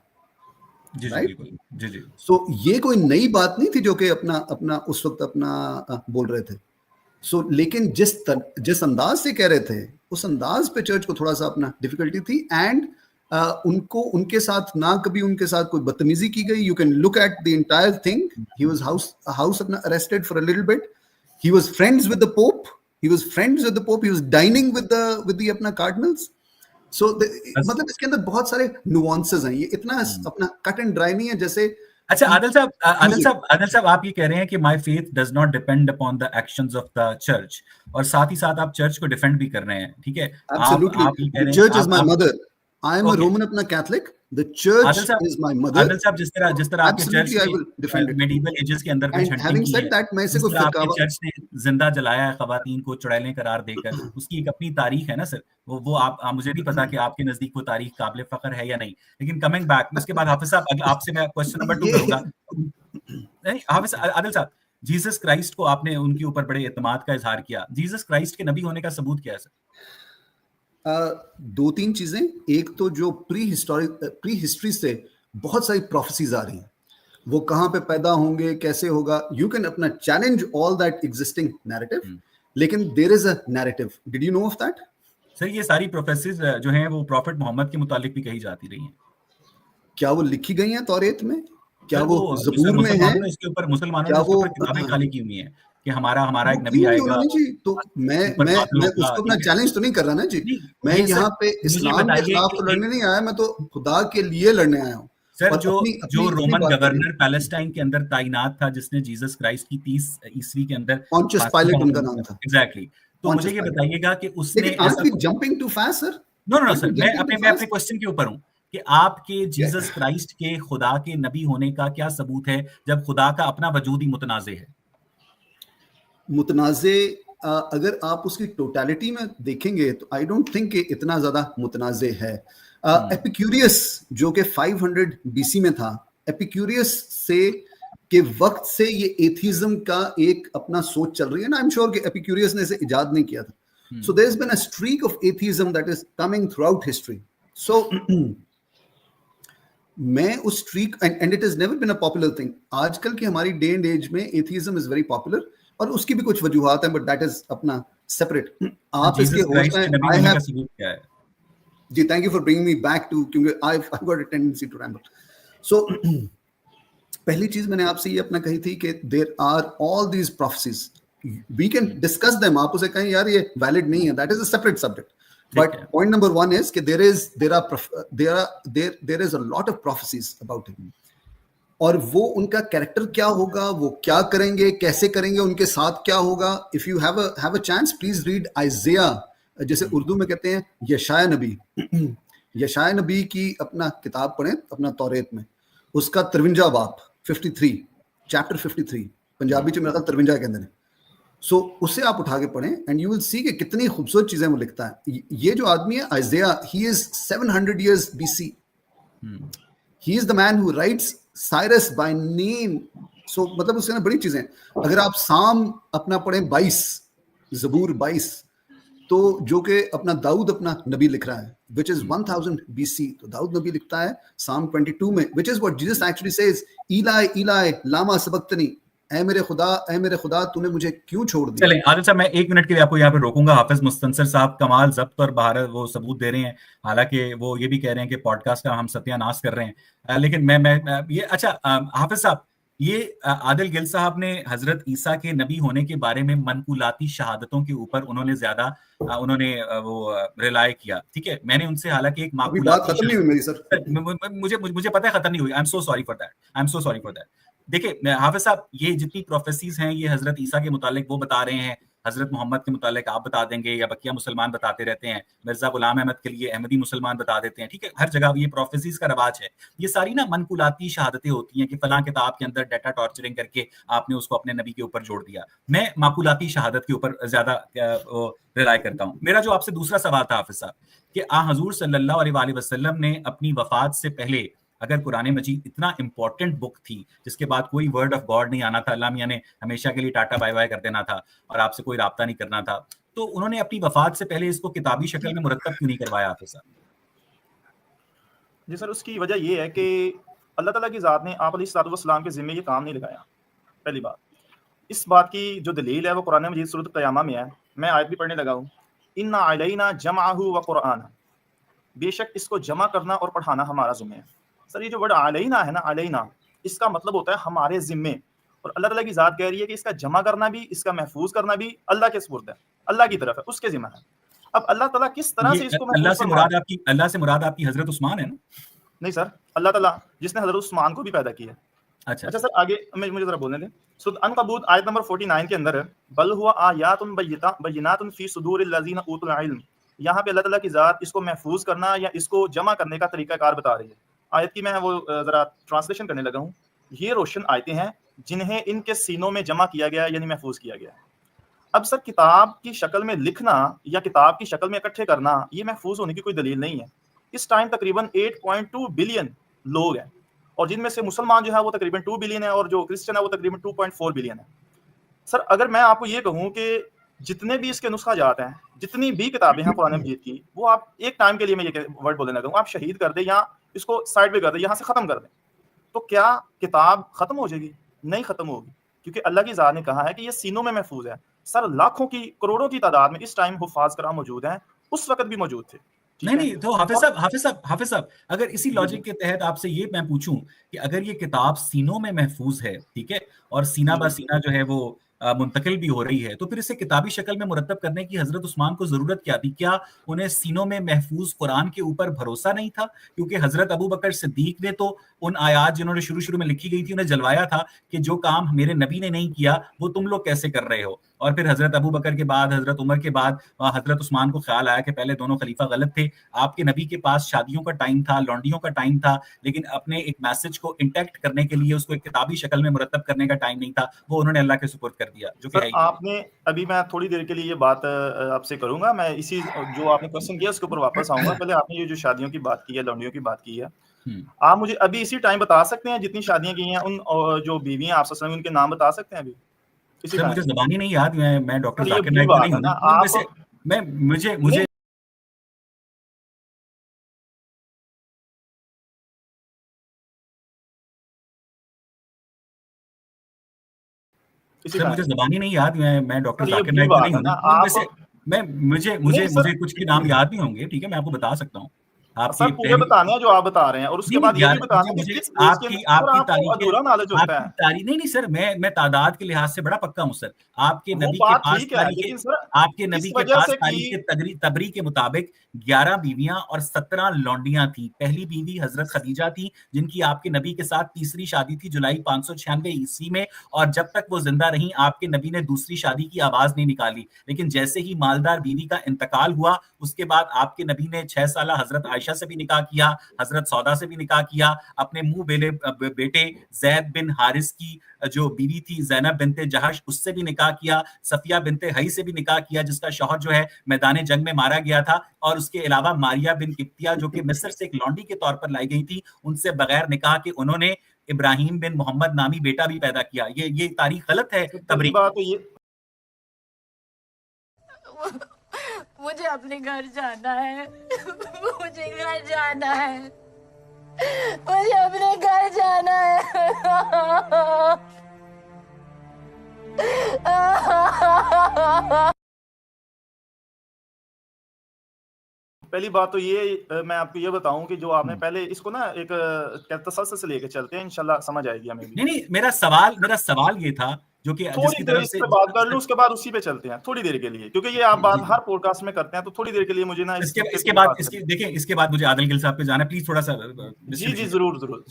राइट? जी. सो ये कोई नई बात नहीं थी जो कि अपना उस वक्त अपना बोल रहे थे. सो लेकिन जिस अंदाज से कह रहे थे उस अंदाज पे चर्च को थोड़ा सा अपना डिफिकल्टी थी. एंड उनको उनके साथ ना कभी उनके साथ कोई बदतमीजी की गई. You can look at the entire thing. He was house अपना arrested for a little bit. He was friends with the pope. He was dining with the अपना कार्डिनल्स. सो मतलब इसके अंदर बहुत सारे नुआंसेस हैं. ये इतना अपना कट एंड ड्राई नहीं है जैसे. अच्छा आदिल साहब आप ये कह रहे हैं कि my faith does not depend upon the actions of the church, और साथ ही साथ आप चर्च को डिफेंड भी कर रहे हैं, ठीक है? Absolutely. The church is my mother. I am a Roman अपना Catholic. The church is my mother. Adil साहब जिस तरह आपके चर्च ने मेडिवल एजेस के अंदर कुछ हंटिंग की है, that मैं इसे कोई आपके चर्च ने जिंदा जलाया है खवातीन को चुड़ैलें करार देकर, उसकी एक अपनी तारीख है ना सर. वो आप मुझे नहीं पता कि आपके नजदीक वो तारीख काबिल फख्र है या नहीं. लेकिन कमिंग बैक, उसके बाद हाफिज साहब आपसे मैं क्वेश्चन नंबर 2 करूंगा. नहीं हाफिज आदिल साहब, जीसस क्राइस्ट को आपने उनके ऊपर बड़े एतमाद का इजहार किया. जीसस क्राइस्ट के नबी होने का सबूत क्या है सर? 2-3 चीजें. एक तो जो प्री हिस्ट्री से बहुत सारी प्रोफेसीज आ रही हैं, वो कहाँ पे पैदा होंगे, कैसे होगा. यू कैन अपना challenge all that existing narrative, लेकिन there is a narrative. Did you know of that? Sir ये सारी प्रोफेसीज जो हैं वो प्रॉफिट मोहम्मद के मुतालिक भी कही जाती रही हैं. क्या वो लिखी गई हैं तौरेत में? क्या वो ज़बूर में है? इसके ऊपर मुसलमानों ने उसके ऊपर किताबें खाली की हुई हैं कि हमारा एक नबी आएगा. तो मैं उसको अपना चैलेंज तो नहीं कर रहा ना जी. मैं यहाँ पे इस्लाम के खिलाफ तो लड़ने नहीं आया, मैं तो खुदा के लिए लड़ने आया हूँ. सर जो रोमन गवर्नर पैलेस्टाइन के अंदर तैनात था, जिसने जीसस क्राइस्ट की 30 ईस्वी के अंदर, पॉन्टियस पायलट उनका नाम था. एग्जैक्टली. तो मुझे ये बताइएगा कि उसने jumping too fast sir. No sir, मैं अपने क्वेश्चन के ऊपर हूँ कि आपके जीसस क्राइस्ट के खुदा के नबी होने का क्या सबूत है जब खुदा का अपना वजूद ही मुतनाज़े है? मुतनाज़े अगर आप उसकी टोटलिटी में देखेंगे तो आई डोंट थिंक कि इतना ज्यादा मुतनाज़े है. एपिक्यूरियस जो कि 500 बीसी में था, एपिक्यूरियस से के वक्त से ये एथिज्म का एक अपना सोच चल रही है ना. आई एम श्योर कि एपिक्यूरियस ने इसे इजाद नहीं किया था. So there has been a streak of atheism that is coming throughout history. So मैं उस streak and it is never been a popular thing. आजकल की हमारी डे एंड एज में एथिज्म इज वेरी पॉपुलर, और उसकी भी कुछ वजूहात हैं, बट दैट इज अपना सेपरेट. आप इसके होस्ट हैं. आई हैव जी, thank you for bringing me back to, क्योंकि I have got a tendency to ramble. So पहली चीज मैंने आपसे ये अपना कही थी कि there are all these prophecies, we can discuss them. आप उसे कहें यार ये वैलिड नहीं है, that is a separate subject. But point number 1 is कि there is a lot of prophecies about him. और वो उनका कैरेक्टर क्या होगा, वो क्या करेंगे, कैसे करेंगे, उनके साथ क्या होगा. If you have a chance, please read Isaiah, जैसे उर्दू में कहते हैं यशाया नबी. यशाया नबी की अपना किताब पढ़ें अपना तौरेत में, उसका 53 बाब 53 चैप्टर 53 पंजाबी में मेरा 53 के अंदर है. सो उससे आप उठा के पढ़ें एंड यू विल सी कि कितनी खूबसूरत चीजें वो लिखता है. ये जो आदमी है Isaiah, he is 700 years BC. He is the man who writes Cyrus by name. So मतलब उसके ना बड़ी चीजें. अगर आप साम अपना पढ़ें 22 ज़बूर 22, तो जो कि अपना दाऊद अपना नबी लिख रहा है, which is 1000 BC. तो दाऊद नबी लिखता है साम 22 में, which is what Jesus actually says, Eli Eli lama sabaqtani. ऐ मेरे खुदा तूने मुझे क्यों छोड़ दिया। चलें आदिल साहब, मैं 1 मिनट के लिए आपको यहाँ पे रोकूंगा। हाफिज मुस्तंसर साहब कमाल ज़ब्त और बहारत वो सबूत दे रहे हैं, हालांकि वो ये भी कह रहे हैं कि पॉडकास्ट का हम सत्यानाश कर रहे हैं। लेकिन मैं ये अच्छा हाफिज साहब, ये आदिल गिल साहब ने हजरत ईसा के नबी होने के बारे में मनकुलाती शहादतों के ऊपर उन्होंने ज्यादा वो रिलाय किया, ठीक है। मैंने उनसे हालांकि एक अभी बात खत्म नहीं हुई मेरी सर। मुझे पता है खत्म नहीं हुई। I am so sorry for that, I am so sorry for that. देखिए हाफिज साहब, ये जितनी प्रोफेसीज हैं ये हजरत ईसा के मुतालिक वो बता रहे हैं, हजरत मोहम्मद के मुतालिक आप बता देंगे, या बकिया मुसलमान बताते रहते हैं, मिर्जा गुलाम अहमद के लिए अहमदी मुसलमान बता देते हैं, ठीक है। हर जगह ये प्रोफेसीज का रवाज है। ये सारी ना मनकुलाती शहादतें होती हैं कि फलां किताब के अंदर डाटा टॉर्चरिंग करके आपने उसको अपने नबी के ऊपर जोड़ दिया। मैं माकुलाती शहादत के ऊपर ज्यादा रिलाय करता हूँ। मेरा जो आपसे दूसरा सवाल था हाफिज साहब, कि हजूर सल्लल्लाहु अलैहि वसल्लम ने अपनी वफात से पहले अगर कुरान मजीद इतना इंपॉर्टेंट बुक थी जिसके बाद कोई वर्ड ऑफ गॉड नहीं आना था, अल्लाह मियां ने हमेशा के लिए टाटा बाय बाय कर देना था और आपसे कोई राब्ता नहीं करना था, तो उन्होंने अपनी वफात से पहले इसको किताबी शक्ल में मुरतब क्यों नहीं करवाया हाफिज साहब? जी सर, उसकी वजह ये है कि अल्लाह ताला की ज़ात ने आप अलैहिस्सलाम के ज़िम्मे ये काम नहीं लगाया। पहली बात, इस बात की जो दलील है वो कुरान मजीद सूरत क़यामा में है। मैं आयत भी पढ़ने लगा हूँ, इन्ना अलैना जमअहु व कुरआना, बेशक इसको जमा करना और पढ़ाना हमारा ज़िम्मे है। सर ये जो वर्ड अलैना है ना, अलैना, इसका मतलब होता है हमारे ज़िम्मे, और अल्लाह ताला की ज़ात कह रही है कि इसका जमा करना भी, इसका महफूज करना भी अल्लाह के सुपुर्द है, अल्लाह की तरफ है, उसके ज़िम्मा है। अब अल्लाह ताला किस तरह से इसको अल्लाह से मुराद महफूज आपकी हजरत उस्मान है ना? नहीं सर, अल्लाह ताला जिसने हजरत उस्मान को भी पैदा किया। अच्छा सर आगे मुझे जरा बोलने दें। सूरह अनकबूत आयत नंबर 49 के अंदर है, बल हुआ आयातुन बय्यिनातुन फी सुदूरिल लज़ीना ऊतुल इल्म, यहाँ पे अल्लाह ताला की ज़ात इसको महफूज करना या इसको जमा करने का तरीकाकार बता रही है। आयत की मैं वो जरा ट्रांसलेशन करने लगा हूँ। ये रोशन आयतें हैं जिन्हें इनके सीनों में जमा किया गया यानी महफूज किया गया। अब सर किताब की शक्ल में लिखना या किताब की शक्ल में इकट्ठे करना ये महफूज होने की कोई दलील नहीं है। इस टाइम तकरीबन 8.2 बिलियन लोग हैं, और जिनमें से मुसलमान जो है वो तकरीबन 2 बिलियन है, और जो क्रिश्चियन है वो तकरीबन 2.4 बिलियन है। सर अगर मैं आपको ये कहूँ कि जितने भी इसके नुस्खा जात हैं, जितनी भी किताबें हैं कुरान मजीद की, वो आप एक टाइम के लिए, मैं ये वर्ड बोलने लगा हूँ, आप शहीद कर दें या इसको साइड पे कर दें, यहाँ से खत्म कर दें, तो क्या किताब खत्म हो जाएगी? नहीं खत्म होगी, क्योंकि अल्लाह की ज़ात ने कहा है कि ये सीनों में महफूज है। सर लाखों की, करोड़ों की तादाद में इस टाइम हुफ़ाज़ कराम मौजूद हैं, उस वक्त भी मौजूद थे। नहीं, तो हाफिज साहब, अगर इसी लॉजिक के तहत आपसे ये मैं पूछूं कि अगर ये किताब सीनों में महफूज है, ठीक है, और सीना बा सीना जो है वो मुंतकिल भी हो रही है, तो फिर इसे किताबी शक्ल में मुरतब करने की हजरत उस्मान को जरूरत क्या थी? क्या उन्हें सीनों में महफूज कुरान के ऊपर भरोसा नहीं था? क्योंकि हजरत अबू बकर सिद्दीक ने तो उन आयात जिन्होंने शुरू में लिखी गई थी उन्हें जलवाया था कि जो काम मेरे नबी ने नहीं किया वो तुम लोग कैसे कर रहे हो। और फिर हजरत अबू बकर के बाद, हजरत उमर के बाद हजरत उस्मान को ख्याल आया कि पहले दोनों खलीफा गलत थे। आपके नबी के पास शादियों का टाइम था, लौंडियों का टाइम था, लेकिन अपने एक मैसेज को इंटैक्ट करने के लिए उसको एक किताबी शक्ल में मुरतब करने का टाइम नहीं था, वो उन्होंने अल्लाह के सुपुर्द कर दिया। जो कि आपने अभी, मैं थोड़ी देर के लिए ये बात आपसे करूंगा, मैं इसी जो आपने क्वेश्चन किया उसके ऊपर वापस आऊंगा। पहले आपने ये जो शादियों की बात की है, लौंडियों की बात की है, आप मुझे अभी इसी टाइम बता सकते हैं जितनी शादियां की हैं उन जो बीवी हैं आप सल्लल्लाहु अलैहि वसल्लम, उनके नाम बता सकते हैं अभी? सर मुझे ज़बानी नहीं याद, मैं डॉक्टर जाकिर नाइक नहीं हूं ना, वैसे मैं मुझे सर मुझे ज़बानी नहीं याद, मैं डॉक्टर जाकिर नाइक नहीं हूं ना, वैसे मुझे कुछ के नाम याद नहीं होंगे, ठीक है, मैं आपको बता सकता हूँ। सर पूरे बताने हैं जो आप बता रहे हैं, और उसके बाद ये भी बताना है कि किस आपकी अधूरा नॉलेज होता है। तारीख नहीं सर, मैं तादाद के लिहाज से बड़ा पक्का हूँ सर। आपके नबी के पास तारीख तबरी के मुताबिक 11 बीवियां और 17 लौंडियां थी। पहली बीवी हजरत खदीजा थी, जिनकी आपके नबी के साथ तीसरी शादी थी जुलाई 596 ईस्वी में, और जब तक वो जिंदा रही आपके नबी ने दूसरी शादी की आवाज नहीं निकाली। लेकिन जैसे ही मालदार बीवी का इंतकाल हुआ, उसके बाद आपके नबी ने 6 साल हजरत आयशा से भी निकाह किया, हजरत सौदा से भी निकाह किया, अपने मुंह बेले बेटे जैद बिन हारिस की जो बीवी थी ज़ैनब बिनते जहश, उससे भी निकाह किया, सफिया बिनते हई से भी निकाह किया, जिसका शौहर जो है मैदान जंग में मारा गया था, और उसके अलावा मारिया बिन किप्तिया जो कि मिस्र से एक लौंडी के तौर पर लाई गई थी, उनसे बगैर निकाह के उन्होंने इब्राहिम बिन मोहम्मद नामी बेटा भी पैदा किया। ये तारीख गलत है तबरी। मुझे अपने घर जाना है, मुझे घर जाना है, मुझे अपने घर जाना है। पहली बात तो ये मैं आपको ये बताऊं कि जो आपने पहले इसको ना एक तसल्सल से लेके चलते हैं, इंशाल्लाह समझ आएगी हमें भी। नहीं, मेरा सवाल ये था जो कि थोड़ी जिसकी देर तरफ इस से पे बात कर लूं, उसके बाद उसी पे चलते हैं थोड़ी देर के लिए, क्योंकि ये आप बात हर पॉडकास्ट में करते हैं, तो थोड़ी देर के लिए मुझे ना इसके बाद देखिए, इसके बाद मुझे आदिल गिल साहब पे जाना है, प्लीज थोड़ा सा जी जरूर जरूर।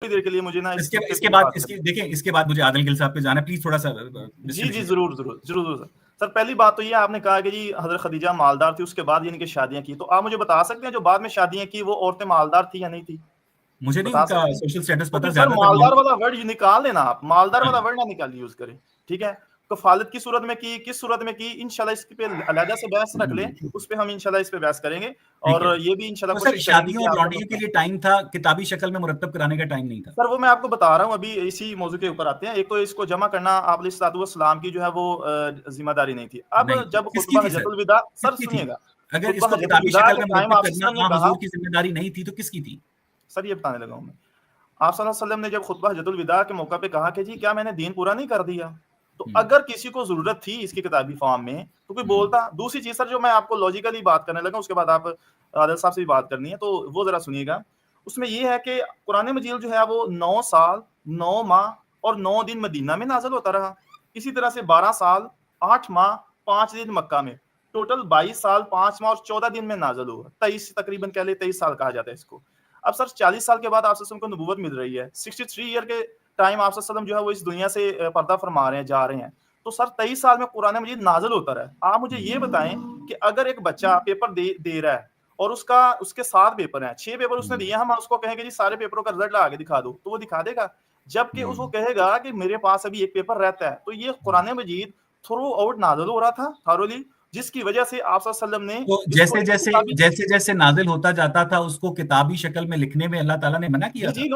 देर के लिए मुझे ना इसके बाद देखिए, इसके बाद मुझे आदिल गिल साहब पे जाना है, प्लीज थोड़ा सा जी जरूर जरूर जरूर। सर पहली बात तो ये आपने कहा कि जी हजरत खदीजा मालदार थी, उसके बाद यानी कि शादियां की, तो आप मुझे बता सकते हैं जो बाद में शादियां की वो औरतें मालदार थी या नहीं थी? मुझे नहीं उनका सोशल स्टेटस पता। सर मालदार वाला वर्ड निकाल लेना, आप मालदार वाला वर्ड ना निकाल यूज करें, ठीक है? कफालत की सूरत में की, किस सूरत में की, इंशाल्लाह इस पे अलग से बहस रख लें, उस पे हम इंशाल्लाह इस पे बहस करेंगे, और ये भी इंशाल्लाह कोशिश शादियों और लौंडियों के लिए टाइम था, किताबी शक्ल में मुरतब कराने का टाइम नहीं था। सर वो मैं आपको बता रहा हूँ, अभी इसी मौजू के ऊपर आते हैं। एक तो इसको जमा करना आप अलैहिस्सलाम की जो है वो जिम्मेदारी नहीं थी। अब जब खुतबा हज्जतुल विदा, सर सुनिएगा, अगर इसको किताबी शक्ल में मुरतब करना हुजूर की जिम्मेदारी नहीं थी तो किसकी थी? सर ये बताने लगा हूं मैं। आप सल्लल्लाहु अलैहि वसल्लम ने जब खुतबा हज्जतुल विदा के मौका पे कहा कि जी क्या मैंने दीन पूरा नहीं कर दिया, तो अगर किसी को जरूरत थी इसकी किताबी फॉर्म में तो कोई बोलता। दूसरी चीज सर जो मैं आपको लॉजिकली बात करने लगा, उसके बाद आप आदिल साहब से भी बात करनी है, तो वो जरा सुनिएगा। उसमें ये है कि कुरान मजीद जो है वो 9 साल 9 माह और 9 दिन मदीना में नाज़िल होता रहा। इसी तरह से 12 साल 8 माह 5 दिन मक्का में, टोटल 22 साल 5 माह और 14 दिन में नाज़िल हुआ। 23 तकरीबन कह ले 23 साल कहा जाता है इसको। अब सर 40 साल के बाद आप को नबूवत मिल रही है, 63 ईयर के टाइम आप जो है वो इस दुनिया से पर्दा फरमा रहे हैं, जा रहे हैं। तो सर 23 साल में कुरान मजीद नाज़िल होता रहा। आप मुझे ये बताएं कि अगर एक बच्चा पेपर दे रहा है और उसके 7 पेपर हैं, 6 पेपर उसने दिए, हम उसको कहेंगे जी सारे पेपरों का रिजल्ट ला के दिखा दो, तो वो दिखा देगा? जबकि उसको कहेगा कि मेरे पास अभी एक पेपर रहता है। तो ये कुरान मजीद थ्रू आउट नाज़िल हो रहा था थारोली, जिसकी वजह से आप सल्लल्लाहु अलैहि वसल्लम ने तो जैसे नाजिल होता जाता था उसको किताबी शक्ल में लिखने में अल्लाह ताला ने मना किया जी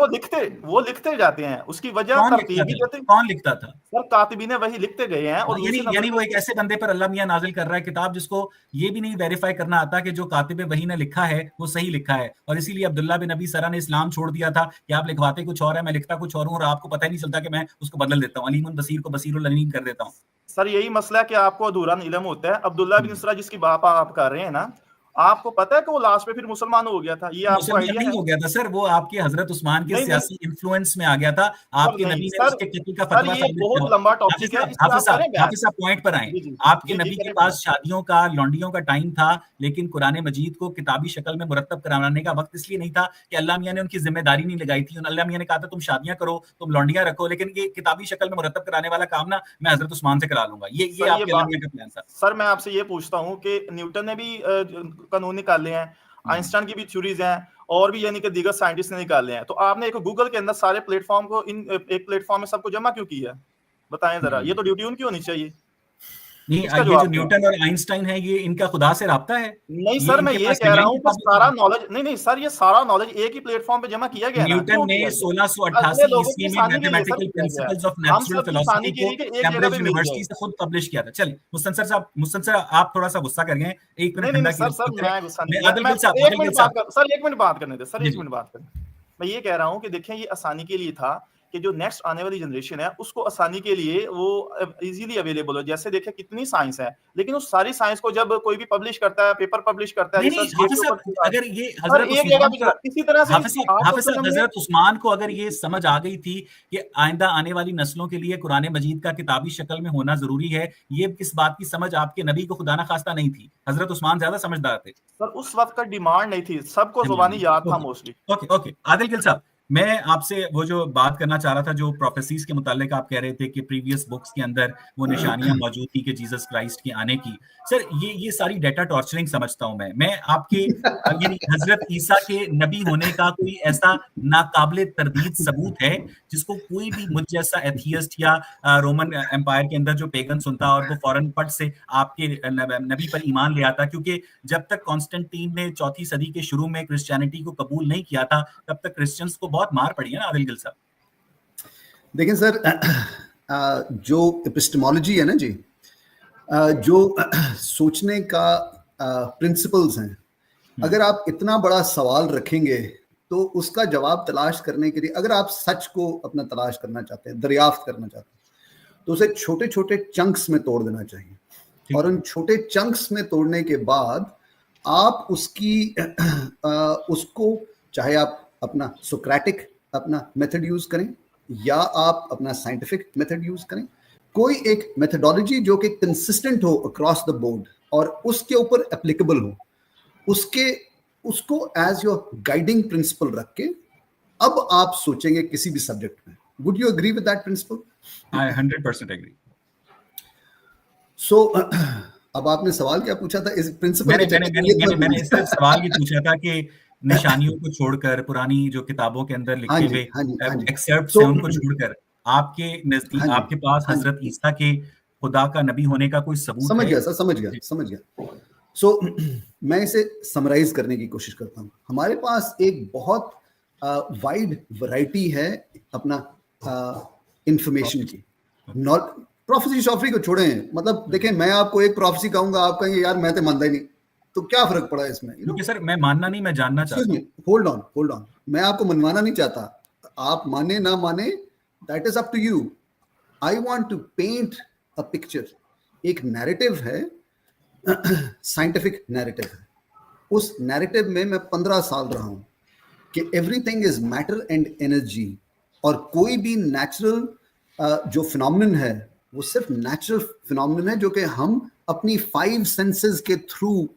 वो लिखते जाते हैं। उसकी वजह कौन लिखता था? सर कातिबीने वही लिखते गए हैं। और यानी वो एक ऐसे बंदे पर अल्लाह मियां नाजिल कर रहा है किताब जिसको ये भी नहीं वेरीफाई करना आता कि जो कातिब वही ने लिखा है वो सही लिखा है। और इसीलिए अब्दुल्ला बिन अबी सरा ने इस्लाम छोड़ दिया था कि आप लिखवाते कुछ और है, मैं लिखता कुछ और हूँ, और आपको पता ही नहीं चलता कि मैं उसको बदल देता हूँ, अलीमुन बसीर को बसीरुल अलीम कर देता हूँ। सर यही मसला है कि आपको अधूरा इल्म होता है। अब्दुल्ला बिन सरा जिसकी बात आप कर रहे हैं ना, आपको पता है कि वो लास्ट में फिर मुसलमान हो गया था? ये आपको आइडिया नहीं हो गया था सर, वो आपके हजरत उस्मान के सियासी इन्फ्लुएंस में आ गया था। आपके नबी ने उसके कत्ल का फतवा साबित किया। बहुत लंबा टॉपिक है, हाफिज साहब पॉइंट पर आए। आपके नबी के पास शादियों का लौंडियों का टाइम था, लेकिन कुरान मजीद को किताबी शक्ल में मुरतब कराने का वक्त इसलिए नहीं था कि अल्लाह मियां ने उनकी जिम्मेदारी नहीं लगाई थी। अल्लाह मियां ने कहा था तुम शादियां करो, तुम लौंडियां रखो, लेकिन ये किताबी शक्ल में मुरतब कराने वाला काम ना मैं हजरत उस्मान से करा लूंगा। ये आपके अल्लाह मियां का प्लान था। सर मैं आपसे ये पूछता हूँ कि न्यूटन ने भी कानून निकाले हैं, आइंस्टाइन की भी थ्योरीज हैं, और भी यानी कि दीगर साइंटिस्ट ने निकाले हैं। तो आपने एक गूगल के अंदर सारे प्लेटफॉर्म को एक प्लेटफॉर्म में सबको जमा क्यों किया? बताएं जरा। ये तो ड्यूटी उनकी होनी चाहिए। नहीं, ये जो न्यूटन और आइंस्टाइन है ये इनका खुदा से राब्ता है? नहीं सर मैं ये कह रहा हूँ कि सारा नॉलेज नहीं सर, ये सारा नॉलेज एक ही प्लेटफॉर्म पे जमा किया गया। न्यूटन ने 1688 ईस्वी में mathematical principles of natural philosophy को कैम्ब्रिज यूनिवर्सिटी से खुद पब्लिश किया था। चलिए मुस्तंसर साहब आप थोड़ा सा गुस्सा कर गए हैं, 1 मिनट ठंडा कीजिए। सर 1 मिनट बात करने दे सर, 1 मिनट बात करने। मैं ये कह रहा हूँ कि देखें ये आसानी के लिए था कि जो नेक्स्ट आने वाली जनरेशन है उसको आसानी के लिए वो इजीली अवेलेबल हो। जैसे देखें कितनी साइंस है, लेकिन उस सारी साइंस को जब कोई भी पब्लिश करता है, पेपर पब्लिश करता है, अगर ये हजरत उस्मान को अगर ये समझ आ गई थी कि आइंदा आने वाली नस्लों के लिए कुरान मजीद का किताबी शक्ल में होना जरूरी है, ये इस बात की समझ आपके नबी को खुदा ना खास्ता नहीं थी। हजरत उस्मान ज्यादा समझदार थे। सर उस वक्त का डिमांड नहीं थी, सबको जुबानी याद था मोस्टली। ओके आदिल गिल साहब, मैं आपसे वो जो बात करना चाह रहा था, जो प्रोफेसीज के मुतालिक आप कह रहे थे कि प्रीवियस बुक्स के अंदर वो निशानियां मौजूद थी कि जीसस क्राइस्ट के आने की। सर ये सारी डेटा टॉर्चरिंग समझता हूं मैं आपके यानी हजरत ईसा के नबी होने का कोई ऐसा नाकाबिले तरदीद सबूत है जिसको कोई भी मुझ जैसा एथियस्ट या रोमन एम्पायर के अंदर जो पेगन सुनता और वो फौरन पट से आपके नबी पर ईमान ले आता? क्योंकि जब तक कॉन्स्टेंटीन ने 4वीं सदी के शुरू में क्रिश्चियनिटी को कबूल नहीं किया था, तब तक क्रिश्चियंस को बहुत मार पड़ी है ना आदिल गिल साहब? देखिए सर, जो एपिस्टेमोलॉजी है ना जी, जो सोचने का प्रिंसिपल्स हैं, अगर आप इतना बड़ा सवाल रखेंगे तो उसका जवाब तलाश करने के लिए, अगर आप सच को अपना तलाश करना चाहते हैं, दरियाफ्त करना चाहते हैं, तो उसे छोटे छोटे चंक्स में तोड़ देना चाहिए। और उन छोटे चंक्स में तोड़ने के बाद आप उसको चाहे आप अपना सोक्रेटिक अपना मेथड यूज करें या आप अपना साइंटिफिक मेथड यूज करें, कोई एक मेथडोलॉजी जो कि कंसिस्टेंट हो अक्रॉस द बोर्ड और उसके ऊपर एप्लीकेबल हो, उसको एज योर गाइडिंग प्रिंसिपल रख के अब आप सोचेंगे किसी भी सब्जेक्ट में। Would you agree with that principle? I 100% agree. So अब आपने सवाल क्या पूछा था? इस प्रिंसिपल मैंने इस सवाल ये पूछा था कि निशानियों को छोड़कर, पुरानी जो किताबों के अंदर लिखे हुए एक्सेप्ट्स हैं उनको छोड़कर, आपके नजदीक, आपके पास हजरत ईसा के खुदा का नबी होने का कोई सबूत समझ है? गया सर, समझ गया। सो मैं इसे समराइज करने की कोशिश करता हूँ। हमारे पास एक बहुत वाइड वैरायटी है अपना इंफॉर्मेशन की। प्रोफेसी शॉफरी को छोड़ें, मतलब देखें, मैं आपको एक प्रोफेसी कहूंगा, आप कहेंगे यार मैं तो मानता ही नहीं, तो क्या फर्क पड़ा इसमें? क्योंकि सर मैं मानना नहीं, मैं जानना चाहता हूं। होल्ड ऑन, मैं आपको मनवाना नहीं चाहता, आप माने ना माने that is up to you. I want to paint a picture. एक नैरेटिव है, साइंटिफिक नैरेटिव है। उस नैरेटिव में मैं 15 साल रहा हूं कि everything is matter and energy, और कोई भी नेचुरल जो फिनोमिनन है वो सिर्फ नेचुरल फिनोमिनन है, जो कि हम अपनी 5 सेंसेस के थ्रू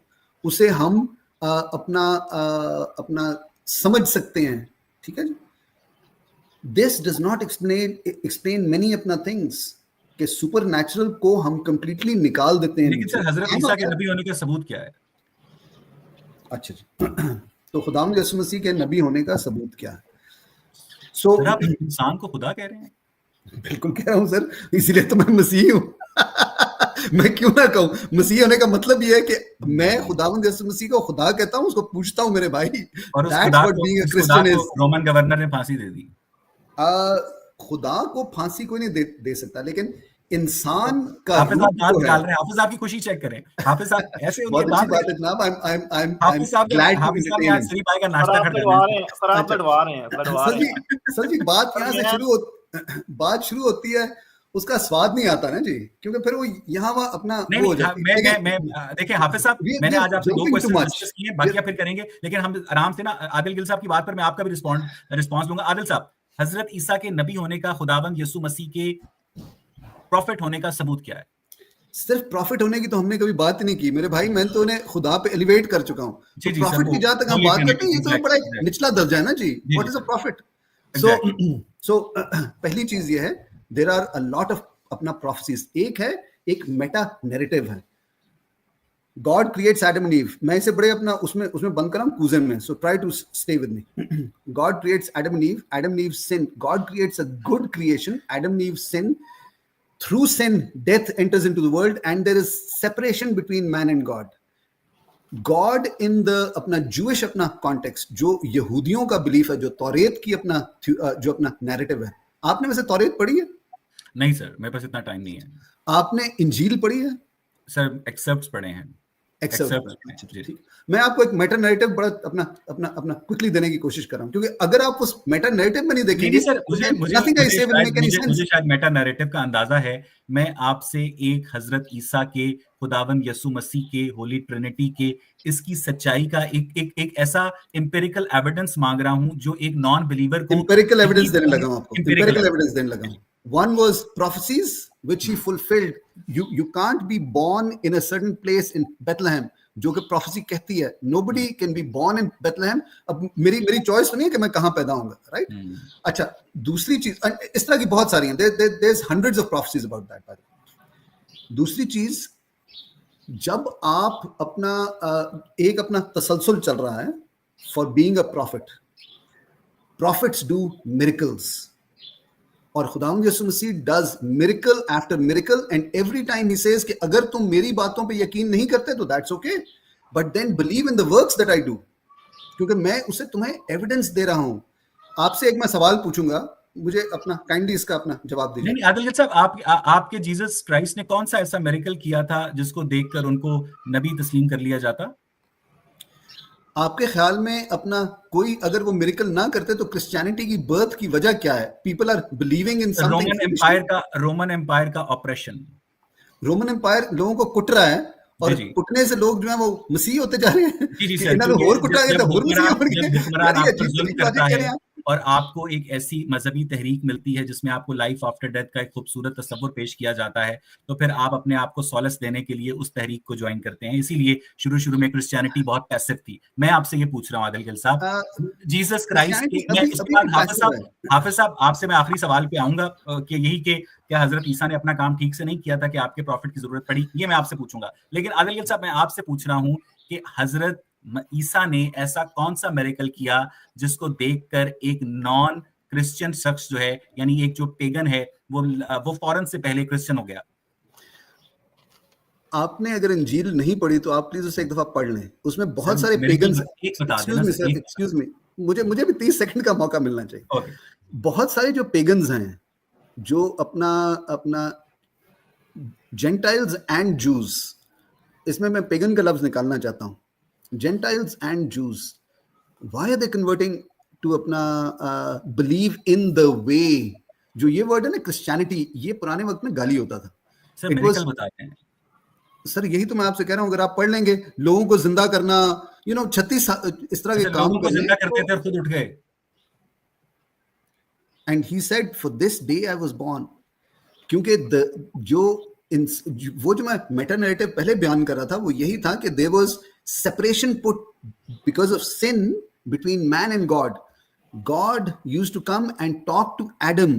उसे हम अपना समझ सकते हैं। ठीक है जी? This does not explain many अपना थिंग्स, कि सुपर नेचुरल को हम कंप्लीटली निकाल देते हैं। लेकिन सर हजरत ईसा के नबी होने का सबूत क्या है? अच्छा जी, तो खुदावंद यीशु मसीह के नबी होने का सबूत क्या है? सो आप इंसान को खुदा कह रहे हैं? बिल्कुल कह रहा हूं सर, इसीलिए तो मैं मसीही हूं। मैं क्यों ना कहूं, मसीही होने का मतलब ये है कि मैं खुदावंद यीशु मसीह को खुदा कहता हूं, उसको पूछता हूं मेरे भाई। और उस खुदा को रोमन गवर्नर ने फांसी दे दी। खुदा को फांसी कोई नहीं दे सकता, लेकिन इंसान का हाफिज साहब बात निकाल रहे हैं, हाफिज साहब की खुशी चेक करें। हाफिज साहब ऐसे बहुत अच्छी बात है जनाब, हाफिज साहब ने आज सही भाई का नाश्ता कर सर जी, बात यहाँ से बात शुरू होती है, उसका स्वाद नहीं आता ना जी, क्योंकि फिर वो यहाँ वहाँ अपना वो हो जाता है। मैं देखिए हाफिज साहब, मैंने आज आपसे 2 क्वेश्चन डिस्कस किए, बाकी फिर करेंगे, लेकिन हम आराम से ना आदिल गिल साहब की बात पर मैं आपका भी रिस्पॉन्स लूंगा। आदिल साहब, हजरत ईसा के नबी होने का, खुदावंद यीशु मसीह के प्रॉफिट होने का सबूत क्या है? सिर्फ प्रॉफिट होने की तो हमने कभी बात नहीं की मेरे भाई, मैं तो उन्हें खुदा पे एलिवेट कर चुका हूँ। तो प्रॉफिट की जहां तक हम बात करते हैं, ये तो बड़ा निचला दर्जा है ना जी। What is a prophet? So पहली चीज ये है, there are a lot of अपना प्रोफेसीज। एक मेटा नैरेटिव है। God creates Adam and Eve. मैं इसे बड़े अपना उसमें बंद कर रहा हूं, कूजन में, so try to stay with me. God creates Adam and Eve, Adam and Eve sin, God creates a good creation, Adam and Eve sin, through sin death enters into the world and there is separation between man and God in the अपना Jewish अपना context, जो यहूदियों का belief है, जो तौरेत की जो अपना नैरेटिव है। आपने वैसे तौरेत पढ़ी है? नहीं सर, मेरे पास इतना टाइम नहीं है। आपने इंजील पढ़ी है? सर एक्सेप्ट्स पढ़े हैं। ठीक। मैं आपको एक मेटा नैरेटिव बड़ा अपना क्विकली देने की कोशिश कर रहा हूं, क्योंकि अगर आप उस मेटा नैरेटिव में नहीं देखेंगे सर, मुझे शायद मेटा नैरेटिव का अंदाजा है। मैं आपसे एक हजरत ईसा के, खुदावंद यीशु मसीह के, होली ट्रिनिटी के, इसकी सच्चाई का एक ऐसा एम्पिरिकल एविडेंस मांग रहा हूं जो एक नॉन बिलीवर को एम्पिरिकल एविडेंस देने लगा हूं आपको। एम्पिरिकल एविडेंस देने लगा हूं। One was prophecies which he fulfilled. You can't be born in a certain place in Bethlehem, जो कि prophecy कहती है। Nobody can be born in Bethlehem. अब मेरी चॉइस तो नहीं है कि मैं कहाँ पैदा होऊंगा, right? अच्छा, दूसरी चीज, इस तरह की बहुत सारी हैं। There's hundreds of prophecies about that, by the way. दूसरी चीज, जब आप अपना तसलसल चल रहा है for being a prophet. Prophets do miracles. और खुदावंद यीशु मसीह does miracle after miracle and every time he says कि अगर तुम मेरी बातों पे यकीन नहीं करते तो that's okay, but then believe in the works that I do, क्योंकि मैं उसे तुम्हें एविडेंस दे रहा हूं। आपसे एक मैं सवाल पूछूंगा, मुझे अपना काइंडली इसका अपना जवाब दीजिए। नहीं आदिल साहब, आपके जीसस क्राइस्ट ने कौन सा ऐसा मिरेकल किया था जिसको देखकर उनको नबी तस्लीम कर लिया जाता? आपके ख्याल में अपना कोई अगर वो मिरेकल ना करते तो क्रिश्चियनिटी की बर्थ की वजह क्या है? People are believing in something. Roman Empire का ऑपरेशन। रोमन एम्पायर लोगों को कुट रहा है और कुटने से लोग जो है वो मसीह होते जा रहे हैं। जी सर, इन्होंने होर कुटा गया तो होर मसीह बन गए। हुक्मरान आप पर जुल्म करता है और आपको एक ऐसी मजहबी तहरीक मिलती है जिसमें आपको लाइफ आफ्टर डेथ का एक खूबसूरत तस्वुर पेश किया जाता है, तो फिर आप अपने आप को सॉलस देने के लिए उस तहरीक को ज्वाइन करते हैं। इसीलिए शुरू में क्रिश्चियनिटी बहुत पैसिव थी। मैं आपसे ये पूछ रहा हूँ आदिल गिल साहब, जीसस क्राइस्ट के, उसके बाद हाफिज साहब आपसे मैं आखिरी सवाल पे आऊंगा कि यही कि क्या हजरत ईसा ने अपना काम ठीक से नहीं किया था कि आपके प्रॉफिट की जरूरत पड़ी, ये मैं आपसे पूछूंगा। लेकिन आदिल गिल साहब, मैं आपसे पूछ रहा हूँ कि हजरत ईसा ने ऐसा कौन सा मिरेकल किया जिसको देखकर एक नॉन क्रिश्चियन शख्स जो है, यानी एक जो पेगन है, वो फौरन से पहले क्रिश्चियन हो गया? आपने अगर इंजील नहीं पढ़ी तो आप प्लीज उसे एक दफा पढ़ लें। उसमें बहुत सारे पेगन्स, एक्सक्यूज मी, मुझे भी 30 सेकंड का मौका मिलना चाहिए। बहुत सारे जो पेगन्स हैं जो अपना जेंटाइल्स एंड जूस, इसमें मैं पेगन का लफ्ज निकालना चाहता हूं, Gentiles and Jews, why are they converting to अपना बिलीव इन द वे? जो ये वर्ड है ना क्रिश्चियनिटी, ये पुराने वक्त में गाली होता था। सर मिरेकल बताते हैं सर, यही तो मैं आपसे कह रहा हूं, अगर आप पढ़ लेंगे लोगों को जिंदा करना, 36 इस तरह के काम को जिंदा करते थे और खुद उठ गए। And he said for this day I was born, क्योंकि वो जो मैं मेटा नैरेटिव पहले बयान कर रहा था वो यही था कि there was separation put because of sin between man and God. God used to come and talk to Adam,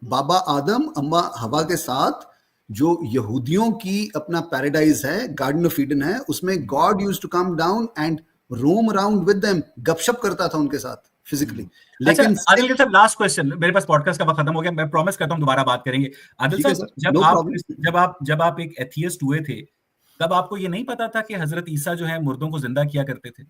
बाबा आदम अम्मा हवा के साथ, जो यहूदियों की अपना पैराडाइज है, गार्डन ऑफ ईडन है, उसमें God used to come down and roam around with them, गपशप करता था उनके साथ फिजिकली। लेकिन आदिल साहब, लास्ट क्वेश्चन, मेरे पास पॉडकास्ट का वक्त खत्म हो गया, मैं प्रॉमिस करता हूं दोबारा बात करेंगे। आदिल साहब, जब आप एक एथियस्ट हुए थे, तब आपको ये नहीं पता था कि हजरत ईसा जो है मुर्दों को जिंदा किया करते थे?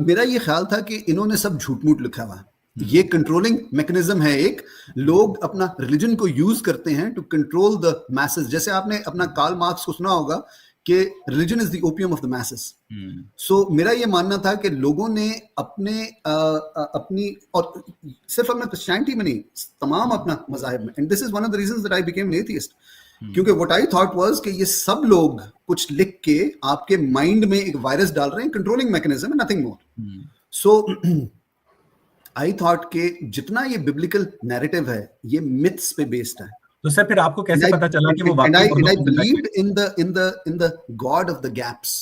मेरा ये ख्याल था कि इन्होंने सब झूठ मूठ लिखा हुआ है, ये कंट्रोलिंग मैकेनिज्म है एक। लोग अपना रिलीजन को यूज करते हैं टू कंट्रोल द मैसेज। जैसे आपने अपना कार्ल मार्क्स को सुना होगा कि religion is the opium of the masses. So मेरा ये मानना था कि लोगों ने अपनी, और सिर्फ अपना क्रिश्चियनिटी में नहीं, तमाम अपना मज़ाहिब में, and this is one of the reasons that I became an atheist, क्योंकि व्हाट आई थॉट वाज कि ये सब लोग कुछ लिख के आपके माइंड में एक वायरस डाल रहे हैं, कंट्रोलिंग मैकेनिज्म है, nothing more. So I thought कि जितना ये बिब्लिकल नैरेटिव है ये मिथ्स पे बेस्ड है। तो सर फिर आपको कैसे पता चला कि वो वाकई I believed in the God of the gaps।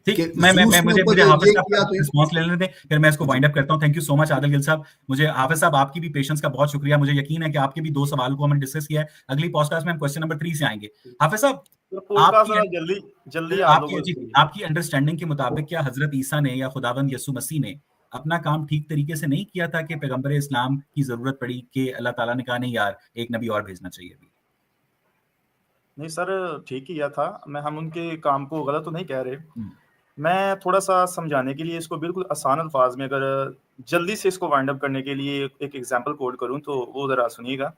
ठीक, मुझे हाफिज साहब का रिस्पांस ले लेने दें, फिर मैं इसको वाइंड अप करता हूं। Thank you so much Adil Gill साहब। मुझे हाफिज साहब, आपकी भी पेशेंस का बहुत शुक्रिया। मुझे यकीन है कि आपके भी 2 सवाल को हमने डिस्कस किया है। अगली पॉडकास्ट में हम क्वेश्चन नंबर 3 से आएंगे। हाफिज साहब, आपकी अंडरस्टैंडिंग के मुताबिक क्या हजरत ईसा ने या खुदावंद यसु मसीह ने अपना काम ठीक तरीके से नहीं किया था कि पैगंबर इस्लाम की जरूरत पड़ी कि अल्लाह ताला ने कहा नहीं यार, एक नबी और भेजना चाहिए अभी? नहीं सर, ठीक ही किया था। हम उनके काम को गलत तो नहीं कह रहे। मैं थोड़ा सा समझाने के लिए इसको बिल्कुल आसान अल्फाज में, अगर जल्दी से इसको वाइंड अप करने के लिए एक एग्जांपल कोड करूं तो वो ज़रा सुनिएगा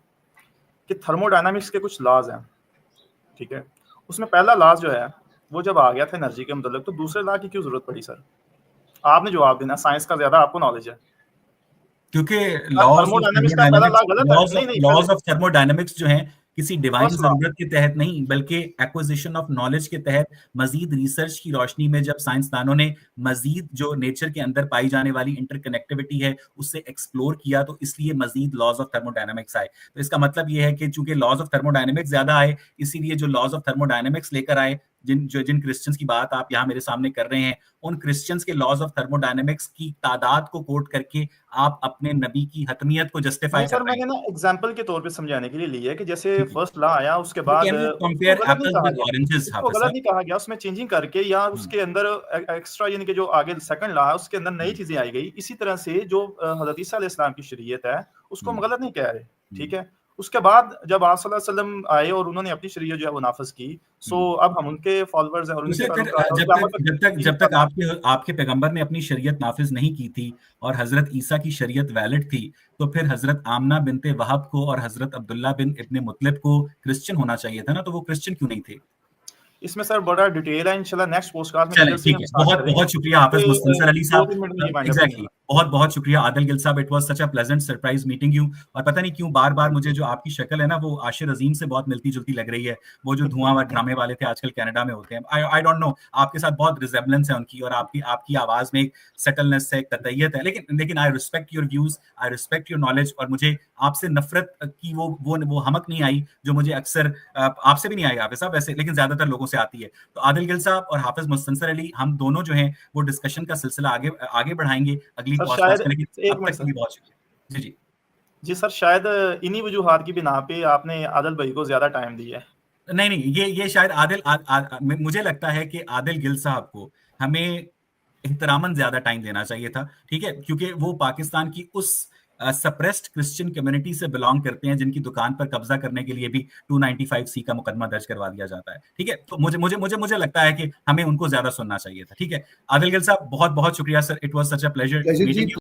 कि थर्मोडायनामिक्स के कुछ लॉज हैं, ठीक है। उसमें पहला लॉज जो है वो जब आ गया था एनर्जी के मतलब, तो दूसरे लॉ की क्यों जरूरत पड़ी सर? आपने जवाब देना, साइंस का ज्यादा आपको नॉलेज है। क्योंकि लॉज ऑफ थर्मोडायनामिक्स जो हैं किसी डिवाइन जरूरत के तहत नहीं, बल्कि एक्विजिशन ऑफ नॉलेज के तहत मजीद रिसर्च की रोशनी में जब साइंसदानों ने मजीद जो नेचर के अंदर पाई जाने वाली इंटरकनेक्टिविटी है उससे एक्सप्लोर किया, तो इसलिए मजीद लॉज ऑफ थर्मोडायनामिक्स आए। तो इसका मतलब ये है कि चूंकि लॉज ऑफ थर्मोडायनामिक्स ज्यादा आए, इसीलिए जो लॉज ऑफ थर्मोडायनामिक्स लेकर आए, जिन क्रिश्चियंस की बात आप यहाँ मेरे सामने कर रहे हैं, उन क्रिश्चियंस के लॉज ऑफ थर्मोडायनामिक्स की तादाद को कोट करके आप अपने नबी की हतमियत को जस्टिफाई कर रहे हैं। सर मैंने ना एग्जांपल के तौर पे समझाने के लिए लिया है कि जैसे फर्स्ट लॉ आया, उसके बाद कंपेयर एप्पल्स विद ऑरेंजेस, गलत नहीं कहा गया, उसमें चेंजिंग करके या उसके अंदर एक्स्ट्रा, यानी कि जो आगे सेकंड लॉ है उसके अंदर नई चीजें आई गई। इसी तरह से जो हज़रत ईसा अलैहिस्सलाम की शरीयत है उसको हम गलत नहीं कह रहे, ठीक है। उसके बाद जब आप सल्लल्लाहु अलैहि वसल्लम आए और उन्होंने अपनी शरीयत जो है वो नाफिज की, सो अब हम उनके फॉलोअर्स हैं और उनके फिर पैरोकार जब तक आपके पैगंबर ने अपनी शरीयत नाफिज नहीं की थी और हजरत ईसा की शरीयत वैलिड थी, तो फिर हजरत आमना बिनते वहब को और हजरत अब्दुल्ला बिन इब्ने मुतलिब को क्रिश्चियन होना चाहिए था ना, तो वो क्रिश्चियन क्यों नहीं थे? इसमें सर बड़ा डिटेल है, इंशाल्लाह नेक्स्ट पोस्टकास्ट में चलें, डिटेल से ठीक हम है। स्टार्ट बहुत करेंगे। बहुत शुक्रिया हाफिज मुस्तनसर अली साहब। 2-3 मिनट में ये वाइंड अप एग्जैक्टली, करेंगे। बहुत बहुत शुक्रिया आदिल गिल साहब। It was such a pleasant surprise meeting you. और पता नहीं क्यों बार बार मुझे जो आपकी शक्ल है ना वो आशिर अजीम से बहुत मिलती जुलती लग रही है, वो जो धुआं ड्रामे वाले थे आजकल कनाडा में होते हैं। आई डोंट नो, आपके साथ बहुत रिजेम्बलेंस है उनकी, और आपकी आवाज में एक सेटलनेस है, एक ततैयत है। लेकिन I respect your views, I respect your knowledge, और मुझे आपसे नफरत की वो हमक नहीं आई जो मुझे अक्सर आपसे भी नहीं आई हाफिज साहब वैसे, लेकिन ज्यादातर लोगों से आती है। तो आदिल गिल साहब और हाफिज मुस्तनसर अली, हम दोनों जो हैं वो डिस्कशन का सिलसिला आगे बढ़ाएंगे अगली सर पॉडकास्ट शायद में, लेकिन एक अब मिनट तक के लिए बहुत शुक्रिया। जी जी सर, शायद इन्हीं वजूहात की बिना पे आपने आदिल भाई को ज्यादा टाइम दिया है। नहीं, ये शायद मुझे लगता है कि आदिल गिल साहब को हमें एहतरामन ज्यादा टाइम देना चाहिए था, ठीक है, क्योंकि वो पाकिस्तान की उस सप्रेस्ड क्रिश्चियन कम्युनिटी से बिलोंग करते हैं जिनकी दुकान पर कब्जा करने के लिए भी 295C का मुकदमा दर्ज करवा दिया जाता है, ठीक है। तो मुझे लगता है कि हमें उनको ज्यादा सुनना चाहिए था, ठीक है। आदिल गिल साहब बहुत बहुत शुक्रिया sir, it was such a pleasure meeting you.